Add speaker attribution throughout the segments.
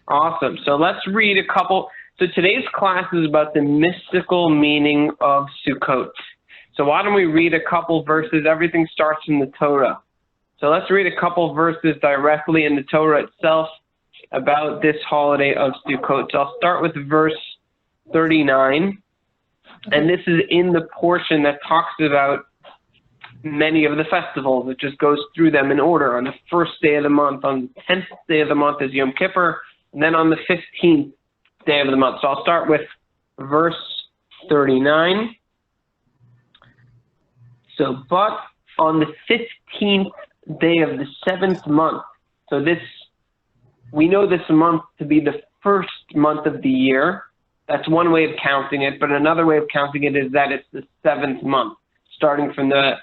Speaker 1: Awesome. So let's read a couple. So today's class is about the mystical meaning of Sukkot. So why don't we read a couple verses? Everything starts in the Torah. So let's read a couple verses directly in the Torah itself about this holiday of Sukkot. So I'll start with verse 39. And this is in the portion that talks about many of the festivals. It just goes through them in order. On the first day of the month, on the 10th day of the month is Yom Kippur, and then on the 15th day of the month. So I'll start with verse 39. So, but on the 15th day of the 7th month, so this, we know this month to be the first month of the year. That's one way of counting it, but another way of counting it is that it's the 7th month, starting from the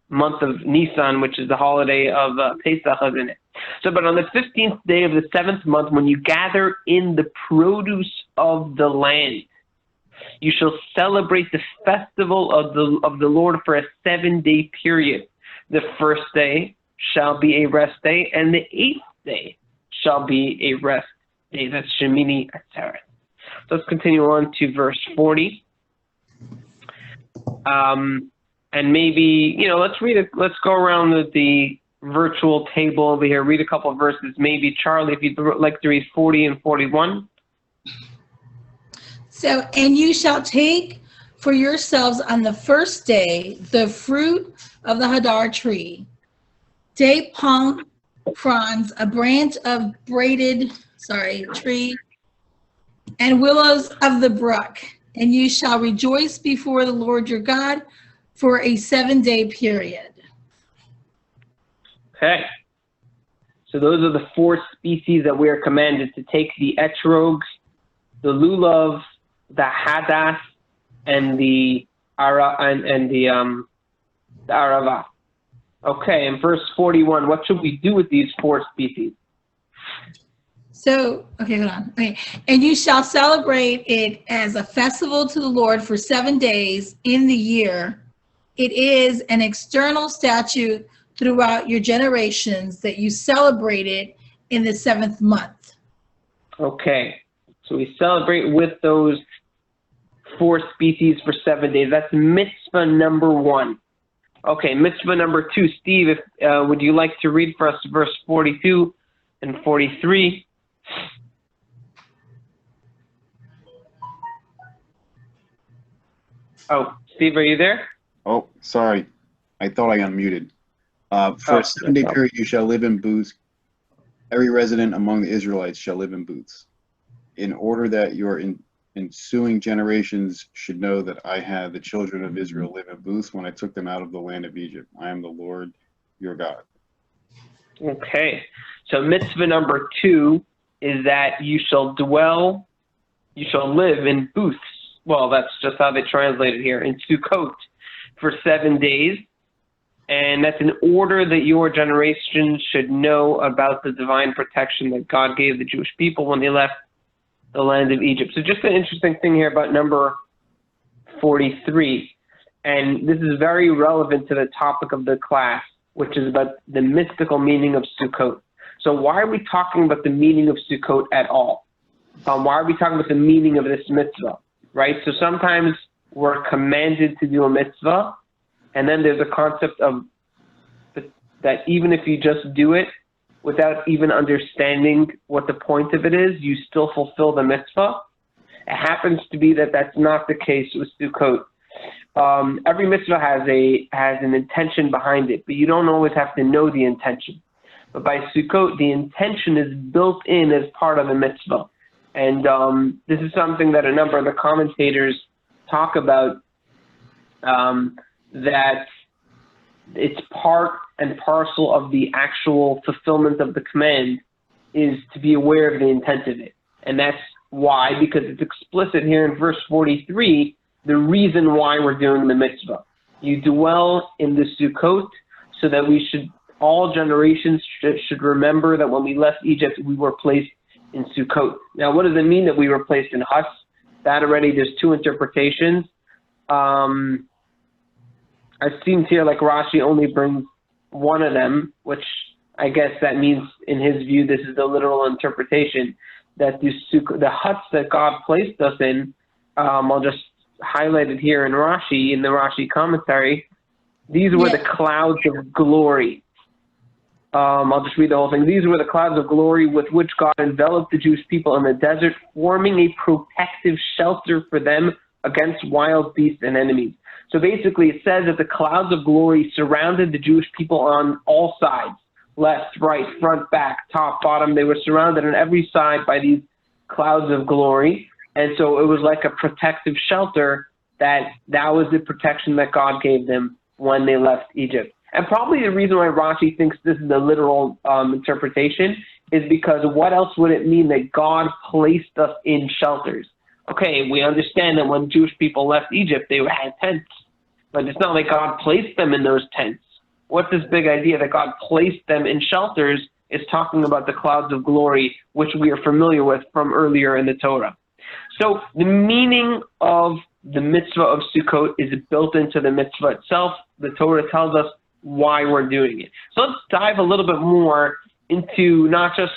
Speaker 1: month of Nisan, which is the holiday of Pesach, isn't it? So, but on the 15th day of the 7th month, when you gather in the produce of the land, you shall celebrate the festival of the Lord for a 7-day period. The first day shall be a rest day, and the 8th day shall be a rest day. That's Shemini Atzeret. So let's continue on to verse 40. And maybe, let's go around the virtual table over here, read a couple of verses. Maybe, Charlie, if you'd like to read 40 and 41.
Speaker 2: So, and you shall take for yourselves on the first day the fruit of the hadar tree, date palm fronds, a branch of tree, and willows of the brook. And you shall rejoice before the Lord your God for a 7-day period. Okay.
Speaker 1: So those are the 4 species that we are commanded to take: the etrog, the lulav, the hadass, and the arava. Okay, in verse 41, what should we do with these 4 species?
Speaker 2: So, okay, hold on. Okay. And you shall celebrate it as a festival to the Lord for 7 days in the year. It is an external statute throughout your generations that you celebrate it in the 7th month.
Speaker 1: Okay, so we celebrate with those 4 species for 7 days. That's mitzvah number 1. Okay, mitzvah number 2. Steve, would you like to read for us verse 42 and 43? Oh, Steve, are you there?
Speaker 3: Oh, sorry. I thought I unmuted. For a 7-day period, you shall live in booths. Every resident among the Israelites shall live in booths, in order that your ensuing generations should know that I had the children of Israel live in booths when I took them out of the land of Egypt. I am the Lord your God.
Speaker 1: Okay, so mitzvah number 2 is that you shall live in booths. Well, that's just how they translate it here, in Sukkot, for 7 days. And that's in order that your generation should know about the divine protection that God gave the Jewish people when they left the land of Egypt. So just an interesting thing here about number 43. And this is very relevant to the topic of the class, which is about the mystical meaning of Sukkot. So why are we talking about the meaning of Sukkot at all? Why are we talking about the meaning of this mitzvah, right? So sometimes we're commanded to do a mitzvah, and then there's a concept of that even if you just do it without even understanding what the point of it is, you still fulfill the mitzvah. It happens to be that that's not the case with Sukkot. Every mitzvah has an intention behind it, but you don't always have to know the intention. But by Sukkot, the intention is built in as part of the mitzvah. And this is something that a number of the commentators talk about, that it's part and parcel of the actual fulfillment of the command is to be aware of the intent of it. And that's why, because it's explicit here in verse 43, the reason why we're doing the mitzvah. You dwell in the Sukkot so that all generations should remember that when we left Egypt, we were placed in Sukkot. Now, what does it mean that we were placed in huts? That already, there's 2 interpretations. It seems here like Rashi only brings one of them, which I guess that means, in his view, this is the literal interpretation. that the huts that God placed us in, I'll just highlight it here in Rashi, in the Rashi commentary. These were the clouds of glory. I'll just read the whole thing. These were the clouds of glory with which God enveloped the Jewish people in the desert, forming a protective shelter for them against wild beasts and enemies. So basically, it says that the clouds of glory surrounded the Jewish people on all sides, left, right, front, back, top, bottom. They were surrounded on every side by these clouds of glory. And so it was like a protective shelter that was the protection that God gave them when they left Egypt. And probably the reason why Rashi thinks this is the literal interpretation is because what else would it mean that God placed us in shelters? Okay, we understand that when Jewish people left Egypt, they had tents, but it's not like God placed them in those tents. What this big idea that God placed them in shelters is talking about the clouds of glory, which we are familiar with from earlier in the Torah. So the meaning of the mitzvah of Sukkot is built into the mitzvah itself. The Torah tells us why we're doing it. So let's dive a little bit more into not just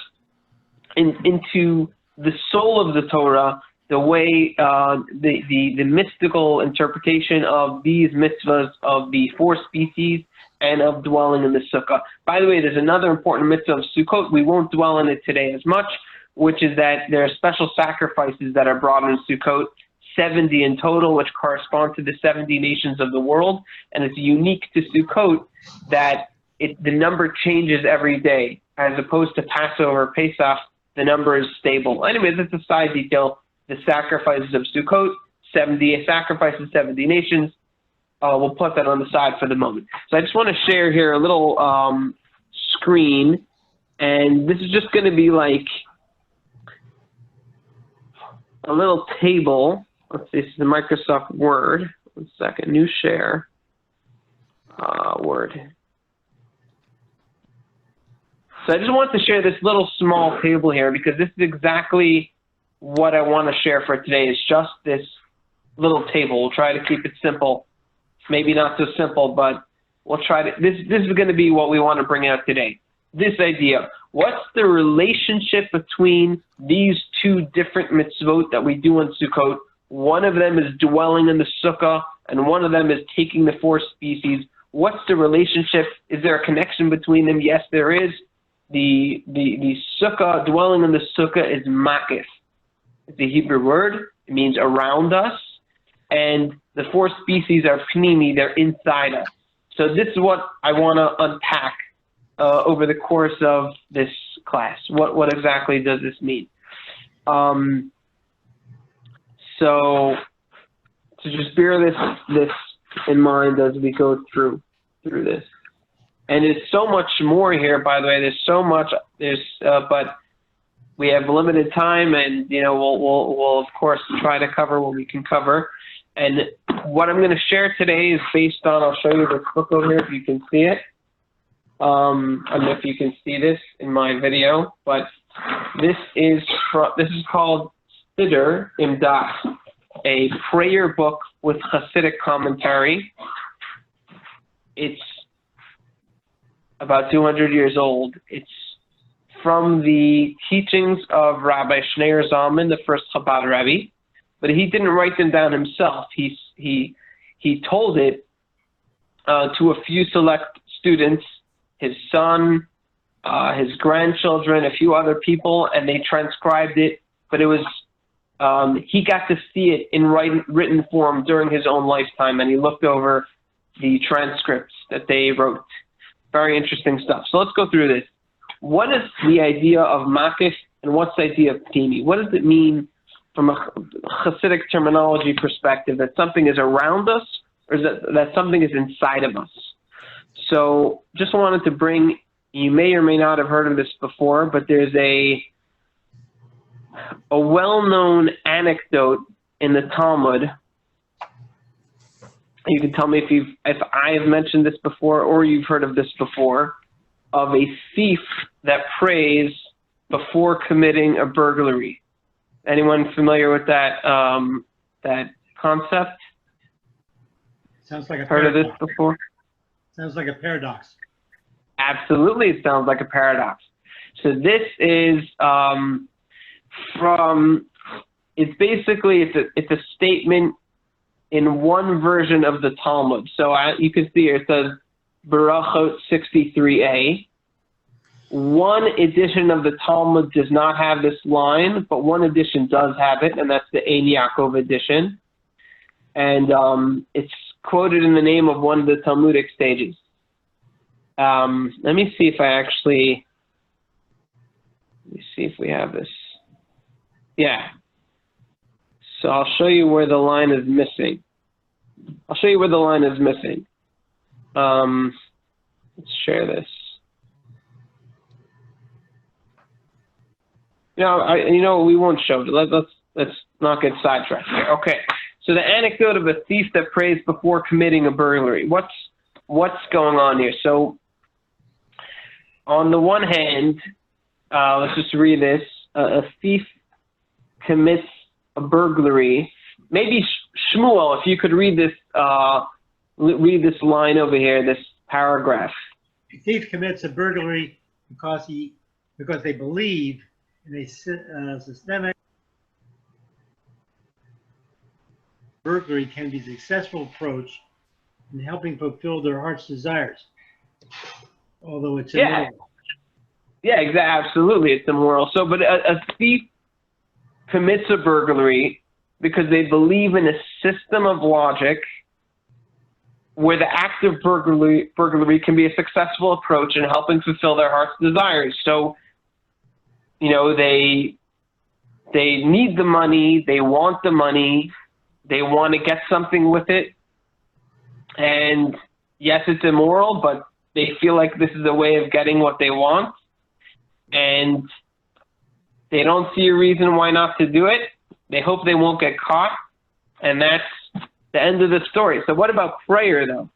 Speaker 1: into the soul of the Torah, the way the mystical interpretation of these mitzvahs of the 4 species and of dwelling in the sukkah. By the way, there's another important mitzvah of Sukkot. We won't dwell on it today as much, which is that there are special sacrifices that are brought in Sukkot, 70 in total, which correspond to the 70 nations of the world. And it's unique to Sukkot that the number changes every day, as opposed to Passover, Pesach, the number is stable. Anyways, it's a side detail. The sacrifices of Sukkot, 70 sacrifices, 70 nations. We'll put that on the side for the moment. So I just want to share here a little screen, and this is just going to be like a little table. Let's see, this is the Microsoft Word. 1 second, new share, Word. So I just want to share this little small table here because this is exactly what I want to share for today is just this little table. We'll try to keep it simple. Maybe not so simple, but we'll try to, this is going to be what we want to bring out today. This idea. What's the relationship between these 2 different mitzvot that we do in Sukkot? One of them is dwelling in the sukkah, and one of them is taking the 4 species. What's the relationship? Is there a connection between them? Yes, there is. The sukkah, dwelling in the sukkah is makif. It's a Hebrew word. It means around us. And the 4 species are pnimi, they're inside us. So this is what I want to unpack over the course of this class. What exactly does this mean? So just bear this in mind as we go through this. And there's so much more here, by the way. There's so much. But we have limited time, and we'll of course try to cover what we can cover. And what I'm going to share today is based on. I'll show you this book over here if you can see it. I don't know if you can see this in my video, but this is called Siddur Imdat, a prayer book with Hasidic commentary. It's about 200 years old. It's from the teachings of Rabbi Schneur Zalman, the first Chabad Rebbe, but he didn't write them down himself. He told it to a few select students, his son, his grandchildren, a few other people, and they transcribed it. But it was he got to see it in written form during his own lifetime, and he looked over the transcripts that they wrote. Very interesting stuff. So let's go through this. What is the idea of makif and what's the idea of pnimi? What does it mean from a Hasidic terminology perspective that something is around us or is that something is inside of us? So just wanted to bring, you may or may not have heard of this before, but there's a well-known anecdote in the Talmud. You can tell me if I have mentioned this before or you've heard of this before, of a thief that prays before committing a burglary. Anyone familiar with that that concept?
Speaker 4: Sounds like a
Speaker 1: heard
Speaker 4: paradox.
Speaker 1: of this before?
Speaker 4: Sounds like a paradox.
Speaker 1: Absolutely, it sounds like a paradox. So this is from, it's basically, it's a statement in one version of the Talmud. So you can see here, it says Barachot 63a. One edition of the Talmud does not have this line, but one edition does have it, and that's the Ein Yaakov edition. And it's quoted in the name of one of the Talmudic sages. Let me see if we have this. Yeah. So I'll show you where the line is missing. Let's share this. No, we won't show it. Let's not get sidetracked here. Okay. So the anecdote of a thief that prays before committing a burglary. What's going on here? So on the one hand, let's just read this. A thief commits a burglary. Maybe Shmuel, if you could read this line over here, this paragraph.
Speaker 4: A thief commits a burglary because they believe in a systemic burglary can be a successful approach in helping fulfill their heart's desires, although it's immoral.
Speaker 1: Yeah, exactly. Absolutely, it's immoral. So, but a thief commits a burglary because they believe in a system of logic where the act of burglary can be a successful approach in helping fulfill their heart's desires. So, they need the money, they want the money, they want to get something with it. And yes, it's immoral, but they feel like this is a way of getting what they want. And they don't see a reason why not to do it. They hope they won't get caught. And that's the end of the story. So what about prayer, though?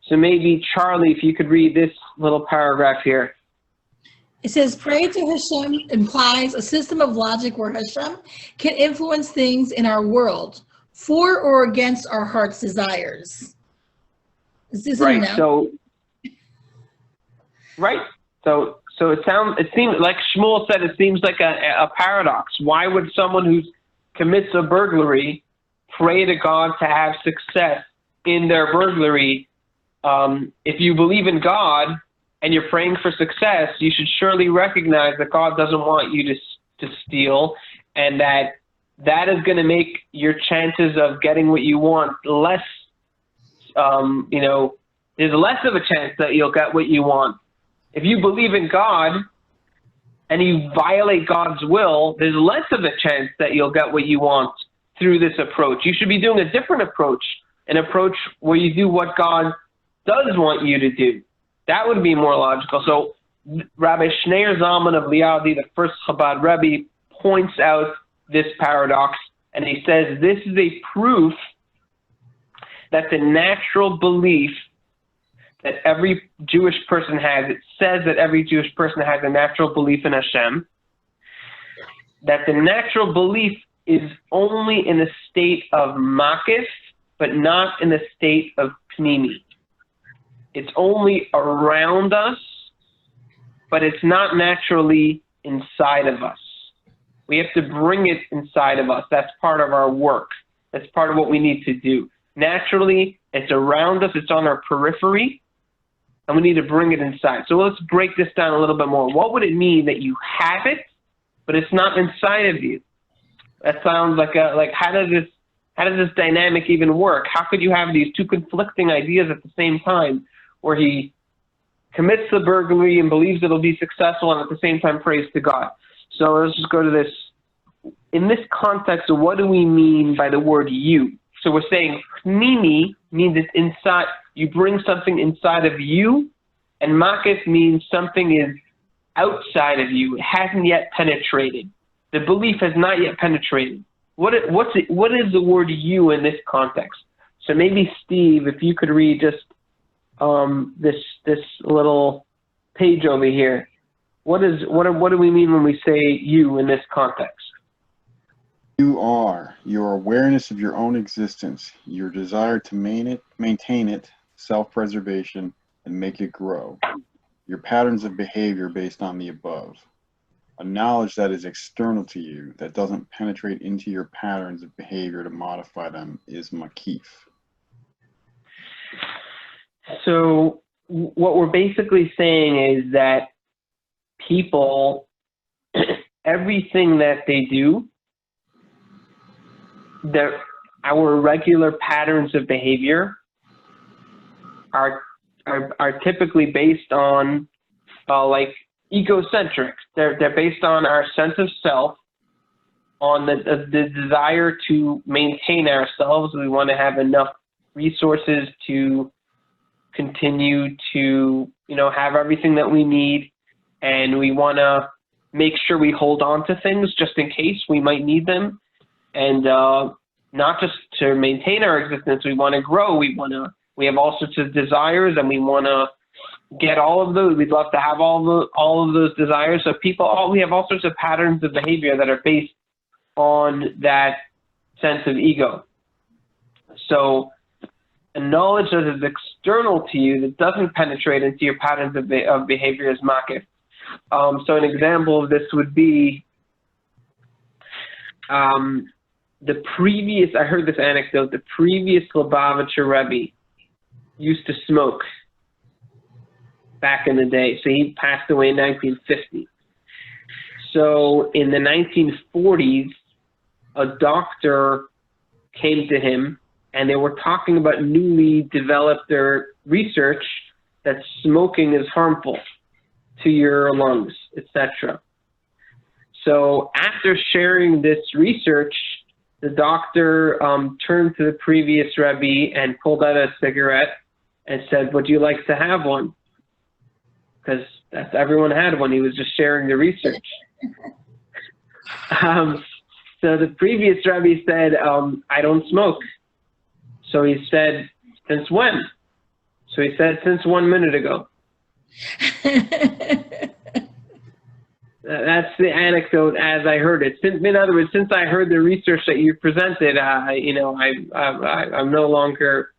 Speaker 1: So maybe, Charlie, if you could read this little paragraph here.
Speaker 2: It says, pray to Hashem implies a system of logic where Hashem can influence things in our world for or against our heart's desires. Is this
Speaker 1: right?
Speaker 2: enough?
Speaker 1: So it seems like Shmuel said, it seems like a paradox. Why would someone who commits a burglary pray to God to have success in their burglary? If you believe in God and you're praying for success, you should surely recognize that God doesn't want you to steal, and that is going to make your chances of getting what you want less. There's less of a chance that you'll get what you want. If you believe in God and you violate God's will, there's less of a chance that you'll get what you want through this approach. You should be doing a different approach, an approach where you do what God does want you to do. That would be more logical. So Rabbi Schneur Zalman of Liadi, the first Chabad Rebbe, points out this paradox, and he says this is a proof that the natural belief that every Jewish person has, it says that every Jewish person has a natural belief in Hashem, that the natural belief is only in the state of makif, but not in the state of pnimi. It's only around us, but it's not naturally inside of us. We have to bring it inside of us. That's part of our work. That's part of what we need to do. Naturally, it's around us, it's on our periphery, and we need to bring it inside. So let's break this down a little bit more. What would it mean that you have it, but it's not inside of you? That sounds like how does this dynamic even work? How could you have these two conflicting ideas at the same time, where he commits the burglary and believes it'll be successful, and at the same time prays to God? So let's just go to this. In this context, what do we mean by the word you? So we're saying pnimi means it's inside. You bring something inside of you, and makif means something is outside of you. It hasn't yet penetrated. The belief has not yet penetrated. What is the word you in this context? So maybe Steve, if you could read just this little page over here. What do we mean when we say you in this context?
Speaker 3: You are your awareness of your own existence, your desire to maintain it, self-preservation, and make it grow. Your patterns of behavior based on the above. A knowledge that is external to you, that doesn't penetrate into your patterns of behavior to modify them, is makif.
Speaker 1: So what we're basically saying is that people, everything that they do, our regular patterns of behavior are typically based on like egocentric. They're based on our sense of self, on the desire to maintain ourselves. We want to have enough resources to continue to, have everything that we need, and we want to make sure we hold on to things just in case we might need them, and not just to maintain our existence. We want to grow. We have all sorts of desires, and we want to get all of those. We'd love to have all of those desires. So we have all sorts of patterns of behavior that are based on that sense of ego. So a knowledge that is external to you, that doesn't penetrate into your patterns of behavior, is makif. So an example of this would be I heard this anecdote, the previous Lubavitcher Rebbe used to smoke back in the day. So he passed away in 1950. So in the 1940s, a doctor came to him, and they were talking about newly developed their research that smoking is harmful to your lungs, etc. So after sharing this research, the doctor turned to the previous Rebbe and pulled out a cigarette and said, "Would you like to have one?" Because everyone had one. He was just sharing the research. So the previous Rebbe said, "I don't smoke." So he said, "Since when?" So he said, "Since 1 minute ago." That's the anecdote as I heard it. In other words, since I heard the research that you presented, I'm no longer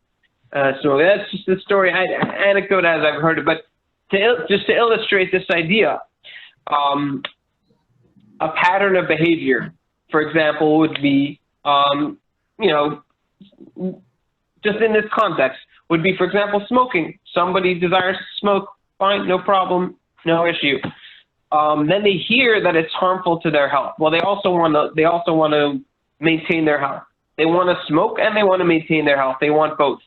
Speaker 1: smoking. That's just the story, anecdote as I've heard it. But just to illustrate this idea, a pattern of behavior, for example, would be, just in this context, would be, for example, smoking. Somebody desires to smoke, fine, no problem, no issue. Then they hear that it's harmful to their health. Well, they also want to maintain their health. They want to smoke and they want to maintain their health. They want both.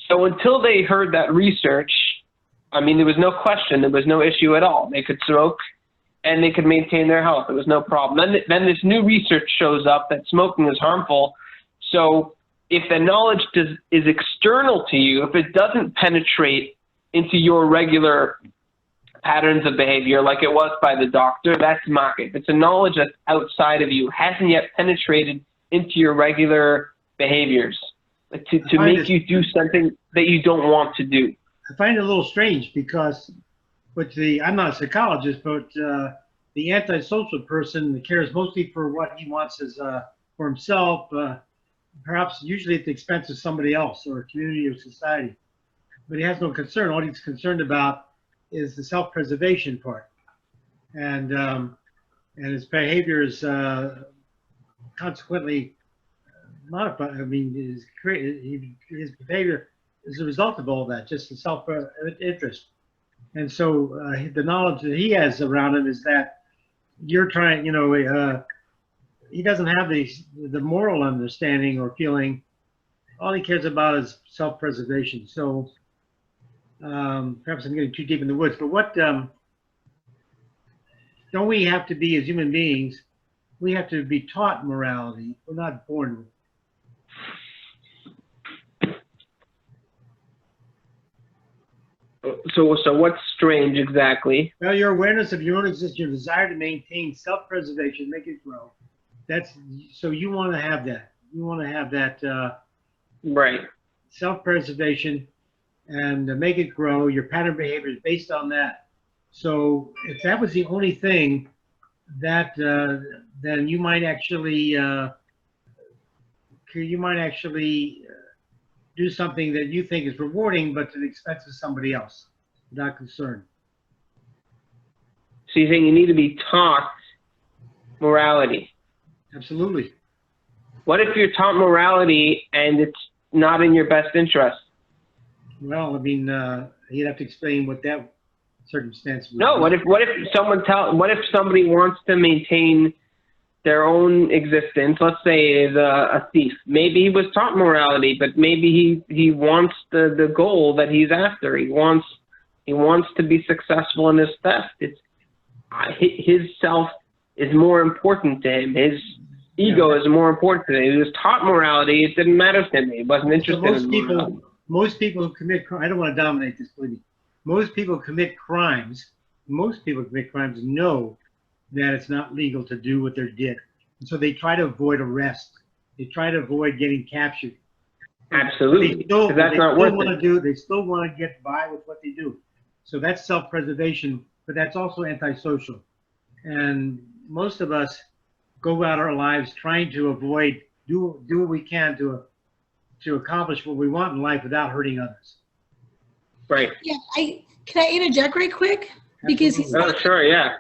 Speaker 1: So until they heard that research, there was no question. There was no issue at all. They could smoke and they could maintain their health. There was no problem. Then this new research shows up that smoking is harmful. So if the knowledge is external to you, if it doesn't penetrate into your regular patterns of behavior like it was by the doctor, that's makif. It's a knowledge that's outside of you, hasn't yet penetrated into your regular behaviors, to make you do something that you don't want to do.
Speaker 4: I find it a little strange because I'm not a psychologist, but the antisocial person that cares mostly for what he wants for himself, perhaps usually at the expense of somebody else or a community or society. But he has no concern. All he's concerned about is the self-preservation part, and his behavior is consequently modified. His behavior is a result of all that, just the self-interest. And so the knowledge that he has around him is that you're trying, he doesn't have the moral understanding or feeling. All he cares about is self-preservation. So perhaps I'm getting too deep in the woods, but don't we have to be, as human beings, we have to be taught morality. We're not born with it.
Speaker 1: So what's strange exactly?
Speaker 4: Well, your awareness of your own existence, your desire to maintain self-preservation, make it grow. So you want to have that. You want to have that
Speaker 1: Right.
Speaker 4: Self-preservation and make it grow. Your pattern behavior is based on that. So if that was the only thing, that then you might actually do something that you think is rewarding, but to the expense of somebody else, without concern.
Speaker 1: So you're saying you need to be taught morality.
Speaker 4: Absolutely.
Speaker 1: What if you're taught morality and it's not in your best interest?
Speaker 4: Well, I mean, you'd have to explain what that circumstance would
Speaker 1: No,
Speaker 4: be.
Speaker 1: what if somebody wants to maintain their own existence? Let's say is a thief. Maybe he was taught morality, but maybe he wants the goal that he's after. He wants to be successful in his theft. His self is more important to him. His ego is more important to him. He was taught morality. It didn't matter to him. He wasn't interested in morality.
Speaker 4: Most people who commit crime, I don't want to dominate this, believe me. Most people who commit crimes know that it's not legal to do what they did. And so they try to avoid arrest. They try to avoid getting captured.
Speaker 1: Absolutely. Because that's not worth it.
Speaker 4: They still want to get by with what they do. So that's self-preservation, but that's also antisocial. And most of us go out our lives trying to avoid, do what we can to accomplish what we want in life without hurting others.
Speaker 1: Right.
Speaker 2: Yeah, can I interject right quick? Because
Speaker 1: oh, sure, yeah.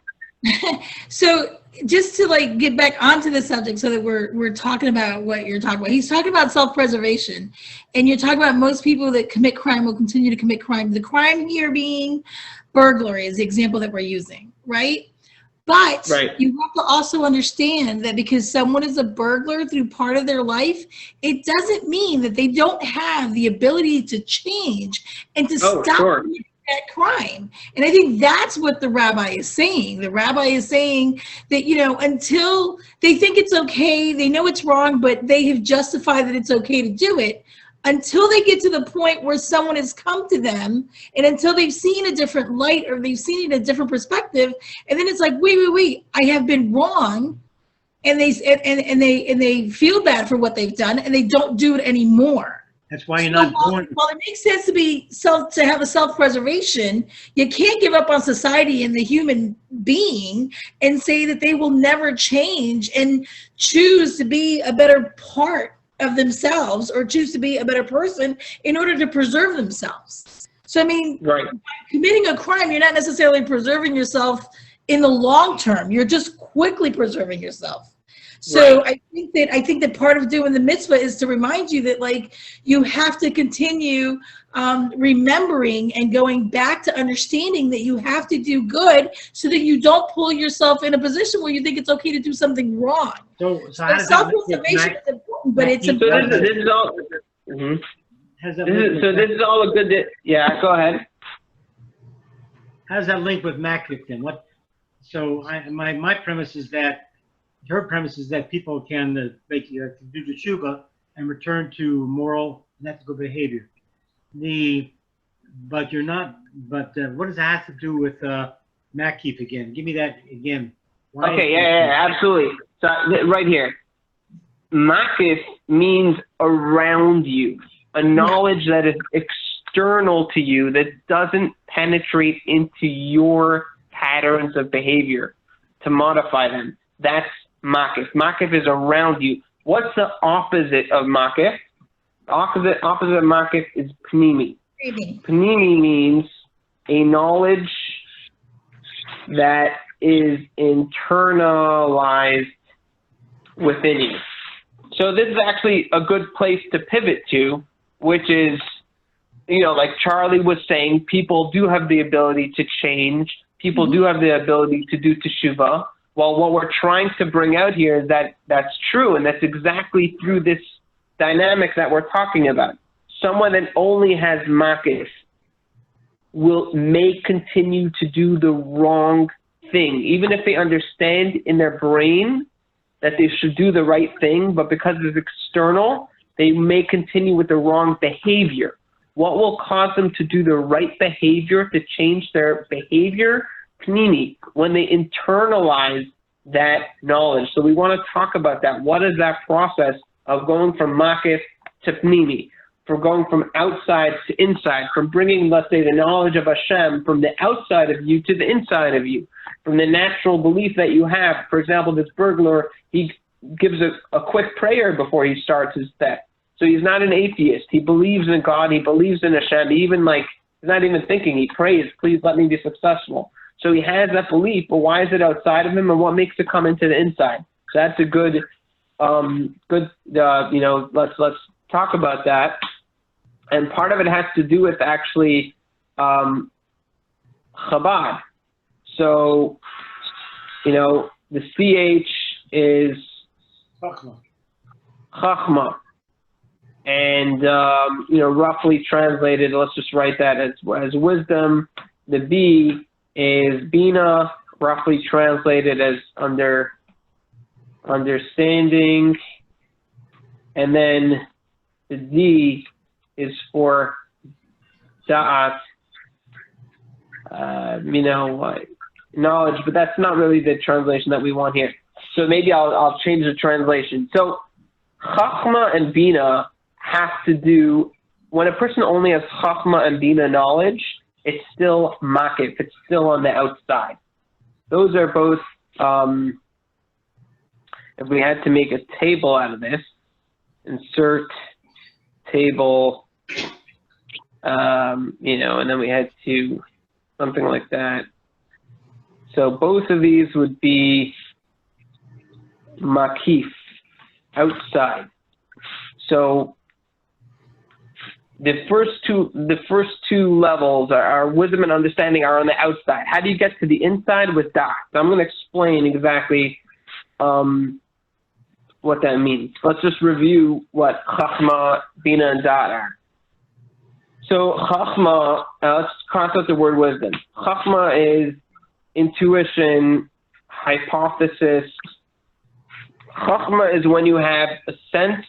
Speaker 2: So just to like get back onto the subject so that we're talking about what you're talking about. He's talking about self-preservation, and you're talking about most people that commit crime will continue to commit crime. The crime here being burglary is the example that we're using, right? But you have to also understand that because someone is a burglar through part of their life, it doesn't mean that they don't have the ability to change and to stop that crime. And I think that's what the rabbi is saying. The rabbi is saying that, you know, until they think it's okay, they know it's wrong, but they have justified that it's okay to do it, until they get to the point where someone has come to them and until they've seen a different light or they've seen it in a different perspective, and then it's like, wait, I have been wrong, and they feel bad for what they've done and they don't do it anymore.
Speaker 4: That's why you're not born.
Speaker 2: While it makes sense to have a self-preservation, you can't give up on society and the human being and say that they will never change and choose to be a better part of themselves or choose to be a better person in order to preserve themselves. So, I mean, by committing a crime, you're not necessarily preserving yourself in the long term. You're just quickly preserving yourself. So I think that part of doing the mitzvah is to remind you that, like, you have to continue remembering and going back to understanding that you have to do good so that you don't pull yourself in a position where you think it's okay to do something wrong.
Speaker 4: So
Speaker 2: self-preservation is important, but it's important.
Speaker 1: This is all. This is all a good. Yeah, go ahead.
Speaker 4: How does that link with Makif then? My premise is that. Her premise is that people can do the tshuva and return to moral and ethical behavior. But what does that have to do with Makif again? Give me that again. Why
Speaker 1: Absolutely. So right here, Makif means around you, a knowledge that is external to you that doesn't penetrate into your patterns of behavior to modify them. That's Makif. Makif is around you. What's the opposite of Makif? Opposite of Makif is Pnimi. Pnimi means a knowledge that is internalized within you. So this is actually a good place to pivot to, which is, you know, like Charlie was saying, people do have the ability to change. People do have the ability to do teshuvah. Well, what we're trying to bring out here is that that's true, and that's exactly through this dynamic that we're talking about. Someone that only has makif may continue to do the wrong thing, even if they understand in their brain that they should do the right thing, but because it's external, they may continue with the wrong behavior. What will cause them to do the right behavior, to change their behavior? Pnimi, when they internalize that knowledge. So we want to talk about that. What is that process of going from makif to pnimi, from going from outside to inside, from bringing, let's say, the knowledge of Hashem from the outside of you to the inside of you, from the natural belief that you have. For example, this burglar, he gives a quick prayer before he starts his theft. So he's not an atheist. He believes in God. He believes in Hashem. He's not even thinking. He prays, please let me be successful. So he has that belief, but why is it outside of him, and what makes it come into the inside? So that's a good, let's talk about that. And part of it has to do with actually Chabad. So, the CH is Chachma. And, roughly translated, let's just write that as wisdom. The B is Bina, roughly translated as understanding. And then the D is for Da'at, knowledge, but that's not really the translation that we want here. So maybe I'll change the translation. So Chachma and Bina have to do, when a person only has Chachma and Bina knowledge, it's still makif, it's still on the outside. Those are both, if we had to make a table out of this, insert table, and then we had to, something like that. So both of these would be makif, outside. So the first two levels are wisdom and understanding are on the outside. How do you get to the inside with Da'at? So I'm going to explain exactly what that means. Let's just review what Chachma, Bina, and Da'at are. So Chachma, let's cross out the word wisdom. Chachma is intuition, hypothesis. Chachma is when you have a sense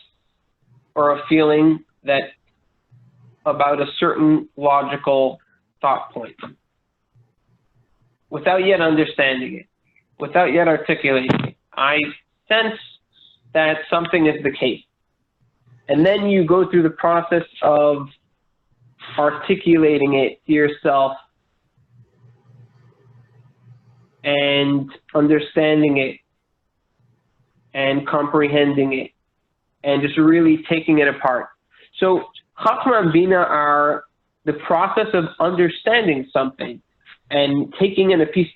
Speaker 1: or a feeling that about a certain logical thought point without yet understanding it, without yet articulating it. I sense that something is the case. And then you go through the process of articulating it to yourself and understanding it and comprehending it and just really taking it apart. So Chachma and Bina are the process of understanding something and taking in a piece,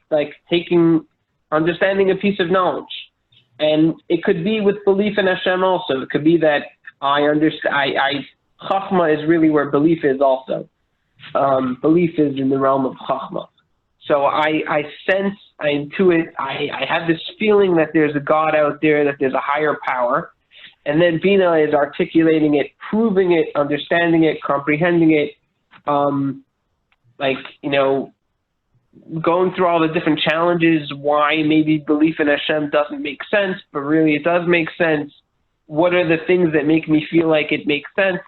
Speaker 1: understanding a piece of knowledge. And it could be with belief in Hashem also. It could be that Chachma is really where belief is also. Belief is in the realm of Chachma. So I sense, I intuit, I have this feeling that there's a God out there, that there's a higher power. And then Bina is articulating it, proving it, understanding it, comprehending it, going through all the different challenges, why maybe belief in Hashem doesn't make sense, but really it does make sense. What are the things that make me feel like it makes sense?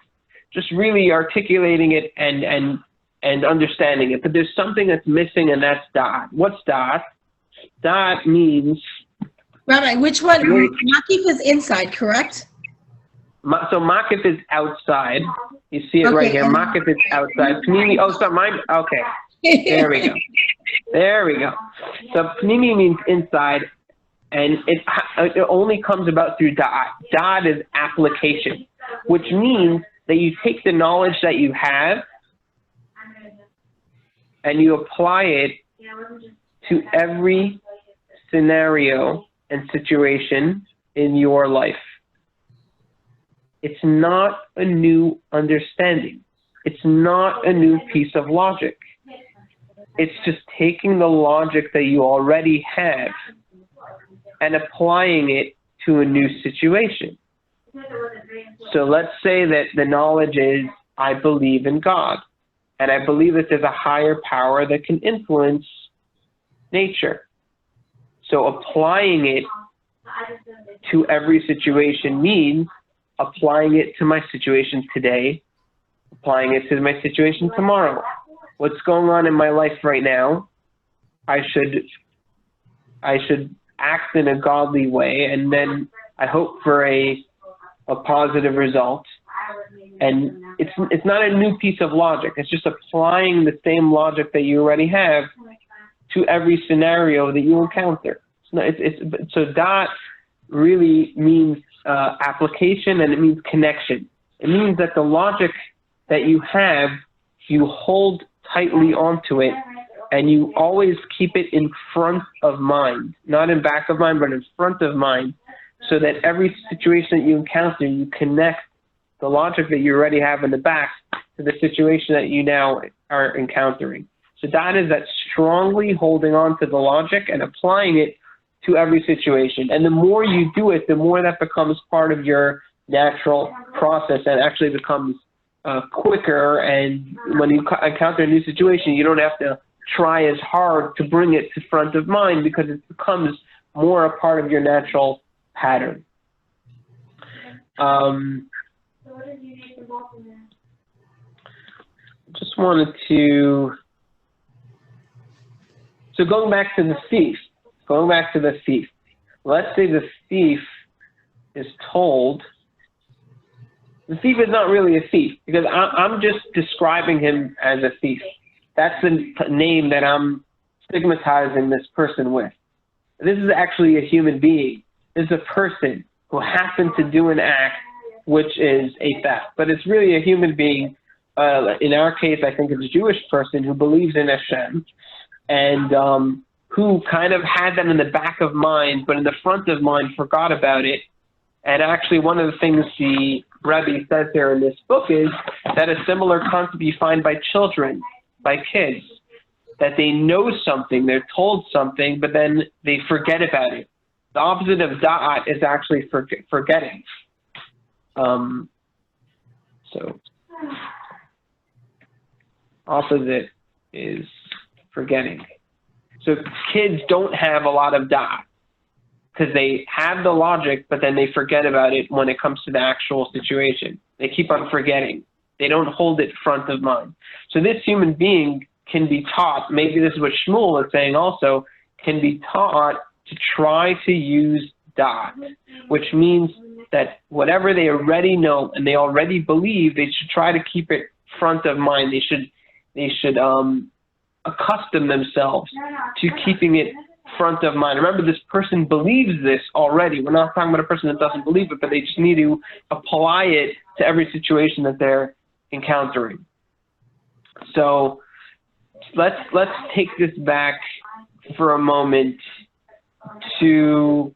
Speaker 1: Just really articulating it and understanding it. But there's something that's missing, and that's Da'at. What's Da'at? Da'at means...
Speaker 2: Rabbi, which one? Makif is inside, correct?
Speaker 1: So Makif is outside. You see it right here. Makif is outside. Pnimi, mine. Okay. There we go. There we go. So Pnimi means inside, and it only comes about through Da'at. Da'at is application, which means that you take the knowledge that you have and you apply it to every scenario and situation in your life. It's not a new understanding. It's not a new piece of logic. It's just taking the logic that you already have and applying it to a new situation. So let's say that the knowledge is, I believe in God, and I believe that there's a higher power that can influence nature. So applying it to every situation means applying it to my situation today, applying it to my situation tomorrow. What's going on in my life right now, I should act in a godly way, and then I hope for a positive result. And it's not a new piece of logic. It's just applying the same logic that you already have to every scenario that you encounter. So Da'at really means application, and it means connection. It means that the logic that you have, you hold tightly onto it and you always keep it in front of mind, not in back of mind, but in front of mind, so that every situation that you encounter, you connect the logic that you already have in the back to the situation that you now are encountering. So that is that strongly holding on to the logic and applying it to every situation. And the more you do it, the more that becomes part of your natural process and actually becomes quicker. And when you encounter a new situation, you don't have to try as hard to bring it to front of mind because it becomes more a part of your natural pattern. Just wanted to, so going back to the thief, let's say the thief is told, the thief is not really a thief because I'm just describing him as a thief. That's the name that I'm stigmatizing this person with. This is actually a human being. This is a person who happened to do an act which is a theft, but it's really a human being. In our case, I think it's a Jewish person who believes in Hashem and who kind of had that in the back of mind, but in the front of mind forgot about it. And actually one of the things the Rebbe says here in this book is that a similar concept you find by children, by kids, that they know something, they're told something, but then they forget about it. The opposite of da'at is actually forgetting. So opposite is forgetting. So kids don't have a lot of da'at because they have the logic, but then they forget about it when it comes to the actual situation. They keep on forgetting. They don't hold it front of mind. So this human being can be taught, maybe this is what Shmuel is saying also, can be taught to try to use da'at, which means that whatever they already know and they already believe, they should try to keep it front of mind. They should accustom themselves to keeping it front of mind. Remember, this person believes this already. We're not talking about a person that doesn't believe it, but they just need to apply it to every situation that they're encountering. So let's take this back for a moment to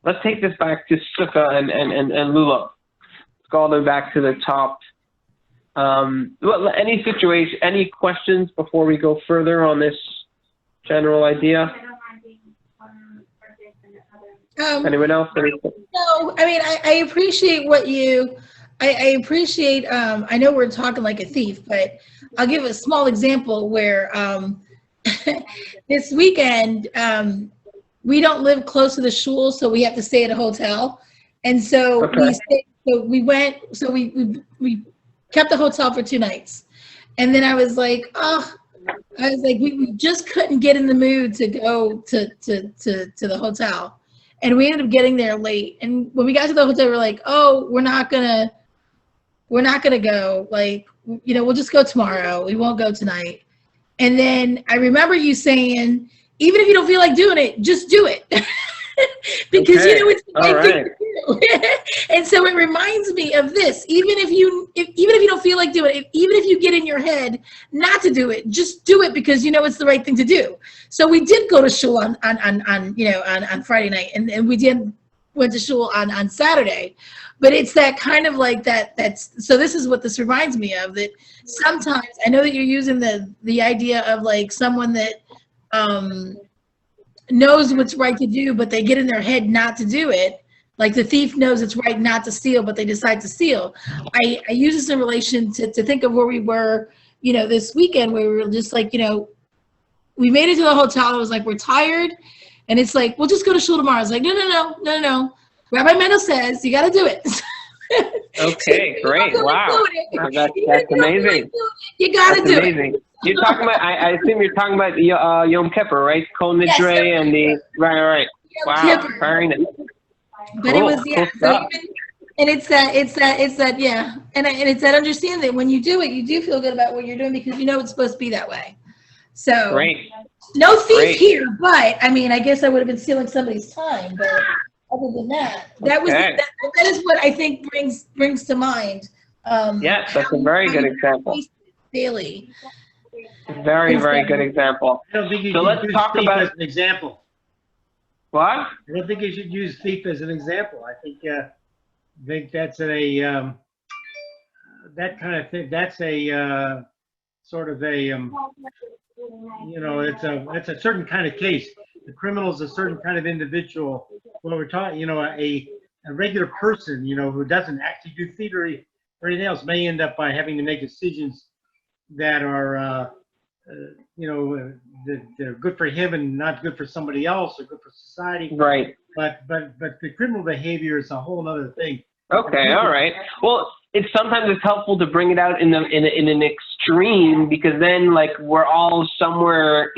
Speaker 1: Sukkot and Lulav. Let's go all the way back to the top. Any questions before we go further on this general idea? Anyone else?
Speaker 2: No, I mean, I appreciate what you, I appreciate, I know we're talking like a thief, but I'll give a small example where this weekend, we don't live close to the shul, so we have to stay at a hotel. And so we kept the hotel for 2 nights. And then I was like, we just couldn't get in the mood to go to the hotel. And we ended up getting there late. And when we got to the hotel, we were like, oh, we're not gonna go. Like, you know, we'll just go tomorrow. We won't go tonight. And then I remember you saying, even if you don't feel like doing it, just do it. Because you know it's the right thing to do. And so it reminds me of this. Even if you don't feel like doing it, even if you get in your head not to do it, just do it because you know it's the right thing to do. So we did go to shul on Friday night, and we went to shul on Saturday. But it's that kind of like so this is what this reminds me of, that sometimes I know that you're using the idea of like someone that knows what's right to do, but they get in their head not to do it. Like the thief knows it's right not to steal, but they decide to steal. I use this in relation to think of where we were, you know, this weekend, where we were just like, you know, we made it to the hotel. It was like, we're tired. And it's like, we'll just go to shul tomorrow. It's like, no. Rabbi Mendel says you got to do it.
Speaker 1: Okay, great. Wow. That's amazing.
Speaker 2: You got to do it.
Speaker 1: You're talking about, I assume you're talking about Yom Kippur, right? Kol Nidre and the, right. Wow, very nice.
Speaker 2: But cool, it was, yeah. So and it's that, yeah. And it's that understanding that when you do it, you do feel good about what you're doing because you know it's supposed to be that way. So
Speaker 1: great.
Speaker 2: No thief here, but I mean, I guess I would have been stealing somebody's time. But other than that, that is what I think brings to mind.
Speaker 1: Yes, that's a very good example.
Speaker 2: Daily.
Speaker 1: Very, very good example.
Speaker 4: I don't think you
Speaker 1: So
Speaker 4: should
Speaker 1: let's
Speaker 4: use
Speaker 1: talk
Speaker 4: thief
Speaker 1: about
Speaker 4: as an example.
Speaker 1: what?
Speaker 4: I don't think you should use thief as an example. I think that's that kind of thing. That's a sort of a it's a certain kind of case. The criminal is a certain kind of individual. When we're talking, a regular person, who doesn't actually do thievery or anything else, may end up by having to make decisions that are, they're good for him and not good for somebody else or good for society.
Speaker 1: Right.
Speaker 4: But the criminal behavior is a whole other thing.
Speaker 1: Okay. All right. Well, sometimes it's helpful to bring it out in an extreme, because then, like, we're all somewhere,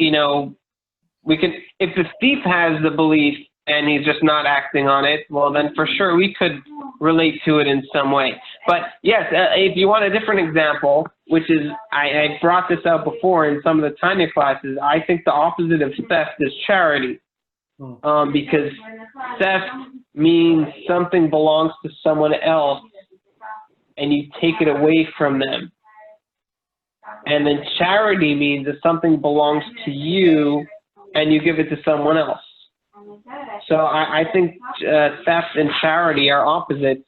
Speaker 1: we can, if the thief has the belief and he's just not acting on it, well, then for sure we could relate to it in some way. But yes, if you want a different example, which is, I brought this out before in some of the Tanya classes, I think the opposite of theft is charity. Because theft means something belongs to someone else and you take it away from them. And then charity means that something belongs to you and you give it to someone else. So I think theft and charity are opposites,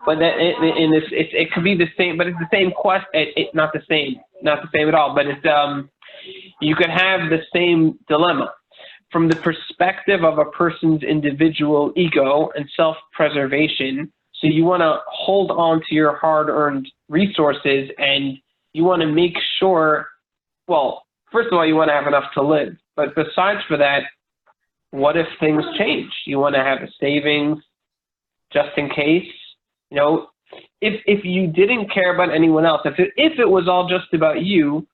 Speaker 1: but it could be the same, but it's the same question. Not the same at all. But it's you could have the same dilemma from the perspective of a person's individual ego and self-preservation. So you want to hold on to your hard-earned resources, and you want to make sure. Well, first of all, you want to have enough to live. But besides for that, what if things change? You want to have a savings just in case. If you didn't care about anyone else, if it was all just about you,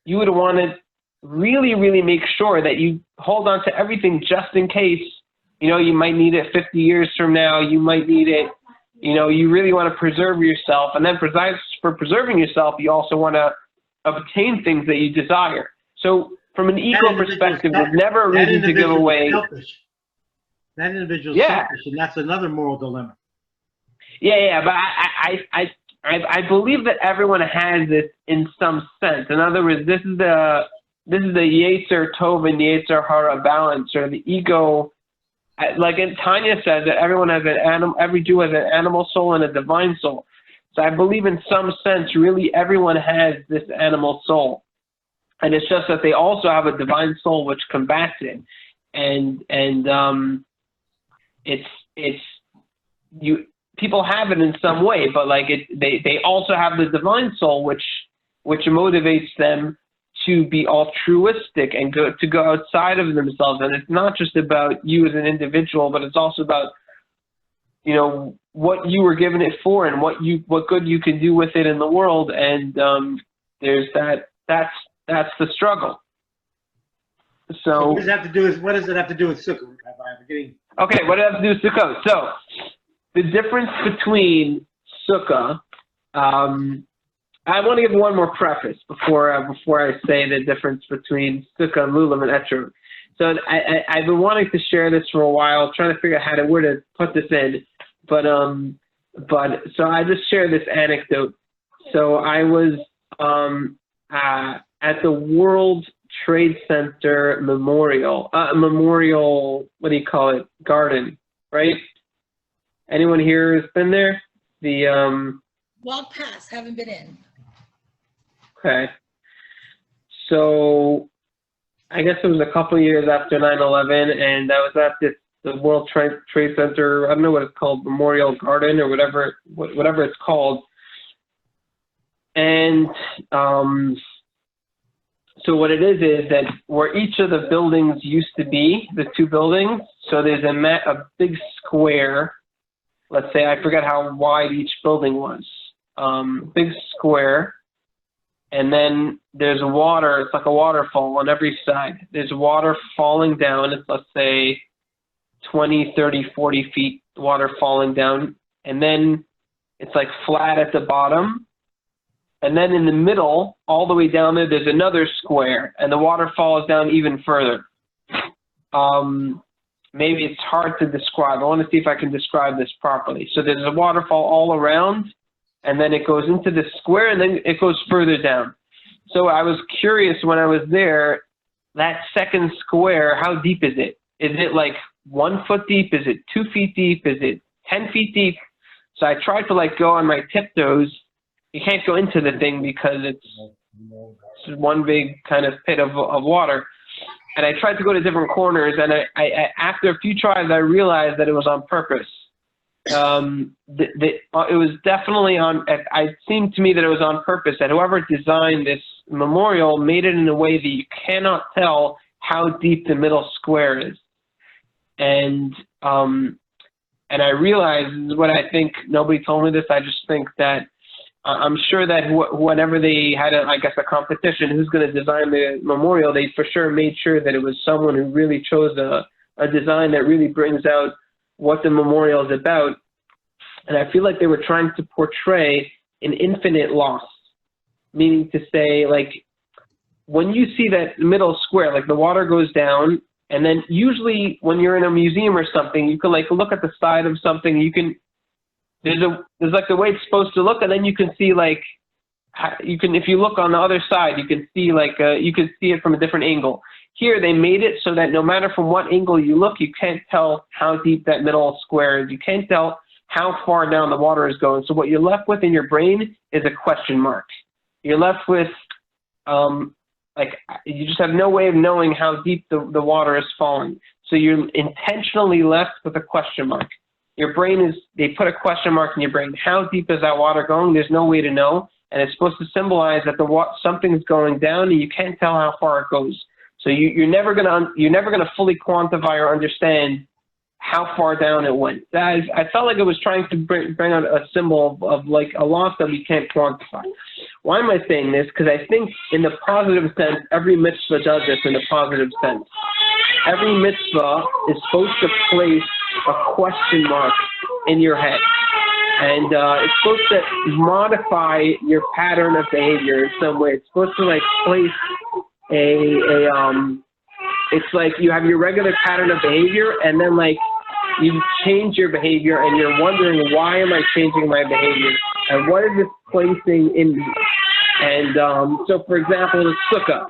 Speaker 1: you would want to really, really make sure that you hold on to everything just in case. You might need it 50 years from now. You might need it. You really want to preserve yourself. And then for preserving yourself, you also want to obtain things that you desire. So from an ego perspective, there's never a reason to give away.
Speaker 4: Selfish. That individual is selfish, and that's another moral dilemma.
Speaker 1: Yeah, but I believe that everyone has this in some sense. In other words, this is the Yetzer Tov and Yetzer Hara balance, or the ego. Like Tanya says that everyone has every Jew has an animal soul and a divine soul. So I believe in some sense, really, everyone has this animal soul. And it's just that they also have a divine soul which combats it, and people have it in some way, but like they also have the divine soul which motivates them to be altruistic and to go outside of themselves. And it's not just about you as an individual, but it's also about what you were given it for and what good you can do with it in the world. And there's that's the struggle. So
Speaker 4: what does it have to do with Sukkot?
Speaker 1: Okay, what does it have to do with Sukkot? So the difference between Sukkah, I want to give one more preface before I say the difference between Sukkah and Lulav and Etrog. So I've been wanting to share this for a while, trying to figure out where to put this in, but so I just share this anecdote. So I was at the World Trade Center memorial, what do you call it? Garden, right? Anyone here has been there?
Speaker 2: Walk past, haven't been in.
Speaker 1: Okay. So I guess it was a couple of years after 9/11, and I was at the World Trade Center. I don't know what it's called, Memorial Garden or whatever it's called. And so what it is that where each of the buildings used to be, the two buildings, so there's a big square. Let's say, I forget how wide each building was. Big square. And then there's water. It's like a waterfall on every side. There's water falling down. It's, let's say, 20, 30, 40 feet water falling down. And then it's like flat at the bottom. And then in the middle, all the way down there's another square. And the water falls down even further. Maybe it's hard to describe. I want to see if I can describe this properly. So there's a waterfall all around, and then it goes into the square, and then it goes further down. So I was curious when I was there, that second square, how deep is it? Is it like 1 foot deep? Is it 2 feet deep? Is it 10 feet deep? So I tried to like go on my tiptoes. You can't go into the thing because it's one big kind of pit of water. And I tried to go to different corners, and I after a few tries, I realized that it was on purpose. It was definitely on. It seemed to me that it was on purpose. That whoever designed this memorial made it in a way that you cannot tell how deep the middle square is. And I realized what I think. Nobody told me this. I just think that I'm sure that whenever they had, I guess, a competition, who's going to design the memorial, they for sure made sure that it was someone who really chose a design that really brings out what the memorial is about. And I feel like they were trying to portray an infinite loss, meaning to say, like, when you see that middle square, like the water goes down, and then usually when you're in a museum or something, you can like look at the side of something, you can, there's like the way it's supposed to look, and then you can see like, if you look on the other side, you can see like, you can see it from a different angle. Here, they made it so that no matter from what angle you look, you can't tell how deep that middle square is. You can't tell how far down the water is going. So what you're left with in your brain is a question mark. You're left with, like, you just have no way of knowing how deep the water is falling. So you're intentionally left with a question mark. Your brain is, they put a question mark in your brain. How deep is that water going? There's no way to know. And it's supposed to symbolize that something's going down and you can't tell how far it goes. So you're never gonna fully quantify or understand how far down it went. I felt like it was trying to bring out a symbol of like a loss that we can't quantify. Why am I saying this? Because I think in the positive sense, every mitzvah does this in a positive sense. Every mitzvah is supposed to place a question mark in your head. And it's supposed to modify your pattern of behavior in some way. It's supposed to like place it's like you have your regular pattern of behavior, and then like you change your behavior and you're wondering, why am I changing my behavior? And what is this placing in me? And so for example, the Sukkot.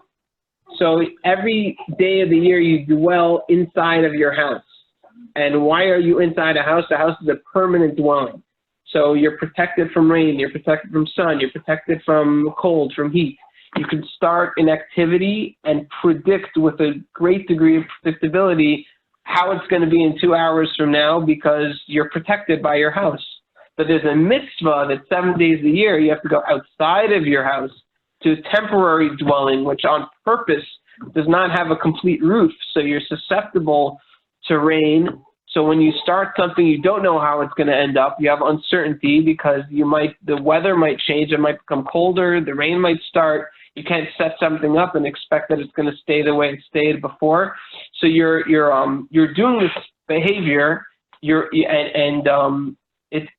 Speaker 1: So every day of the year you dwell inside of your house. And why are you inside a house? The house is a permanent dwelling. So you're protected from rain, you're protected from sun, you're protected from cold, from heat. You can start an activity and predict with a great degree of predictability how it's going to be in 2 hours from now because you're protected by your house. But there's a mitzvah that 7 days a year you have to go outside of your house to a temporary dwelling, which on purpose does not have a complete roof. So you're susceptible to rain. So when you start something, you don't know how it's going to end up. You have uncertainty because the weather might change. It might become colder. The rain might start. You can't set something up and expect that it's going to stay the way it stayed before. So you're doing this behavior. And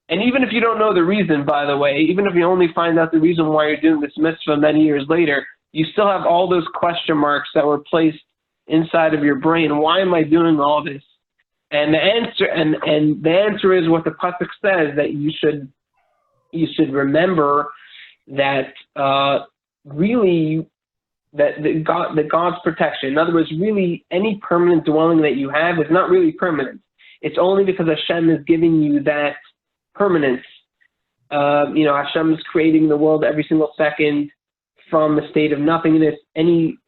Speaker 1: even if you don't know the reason, by the way, even if you only find out the reason why you're doing this mitzvah many years later, you still have all those question marks that were placed inside of your brain. Why am I doing all this? And the answer is what the pasuk says, that you should remember that really that God's protection. In other words, really any permanent dwelling that you have is not really permanent. It's only because Hashem is giving you that permanence. Hashem is creating the world every single second from a state of nothingness. Any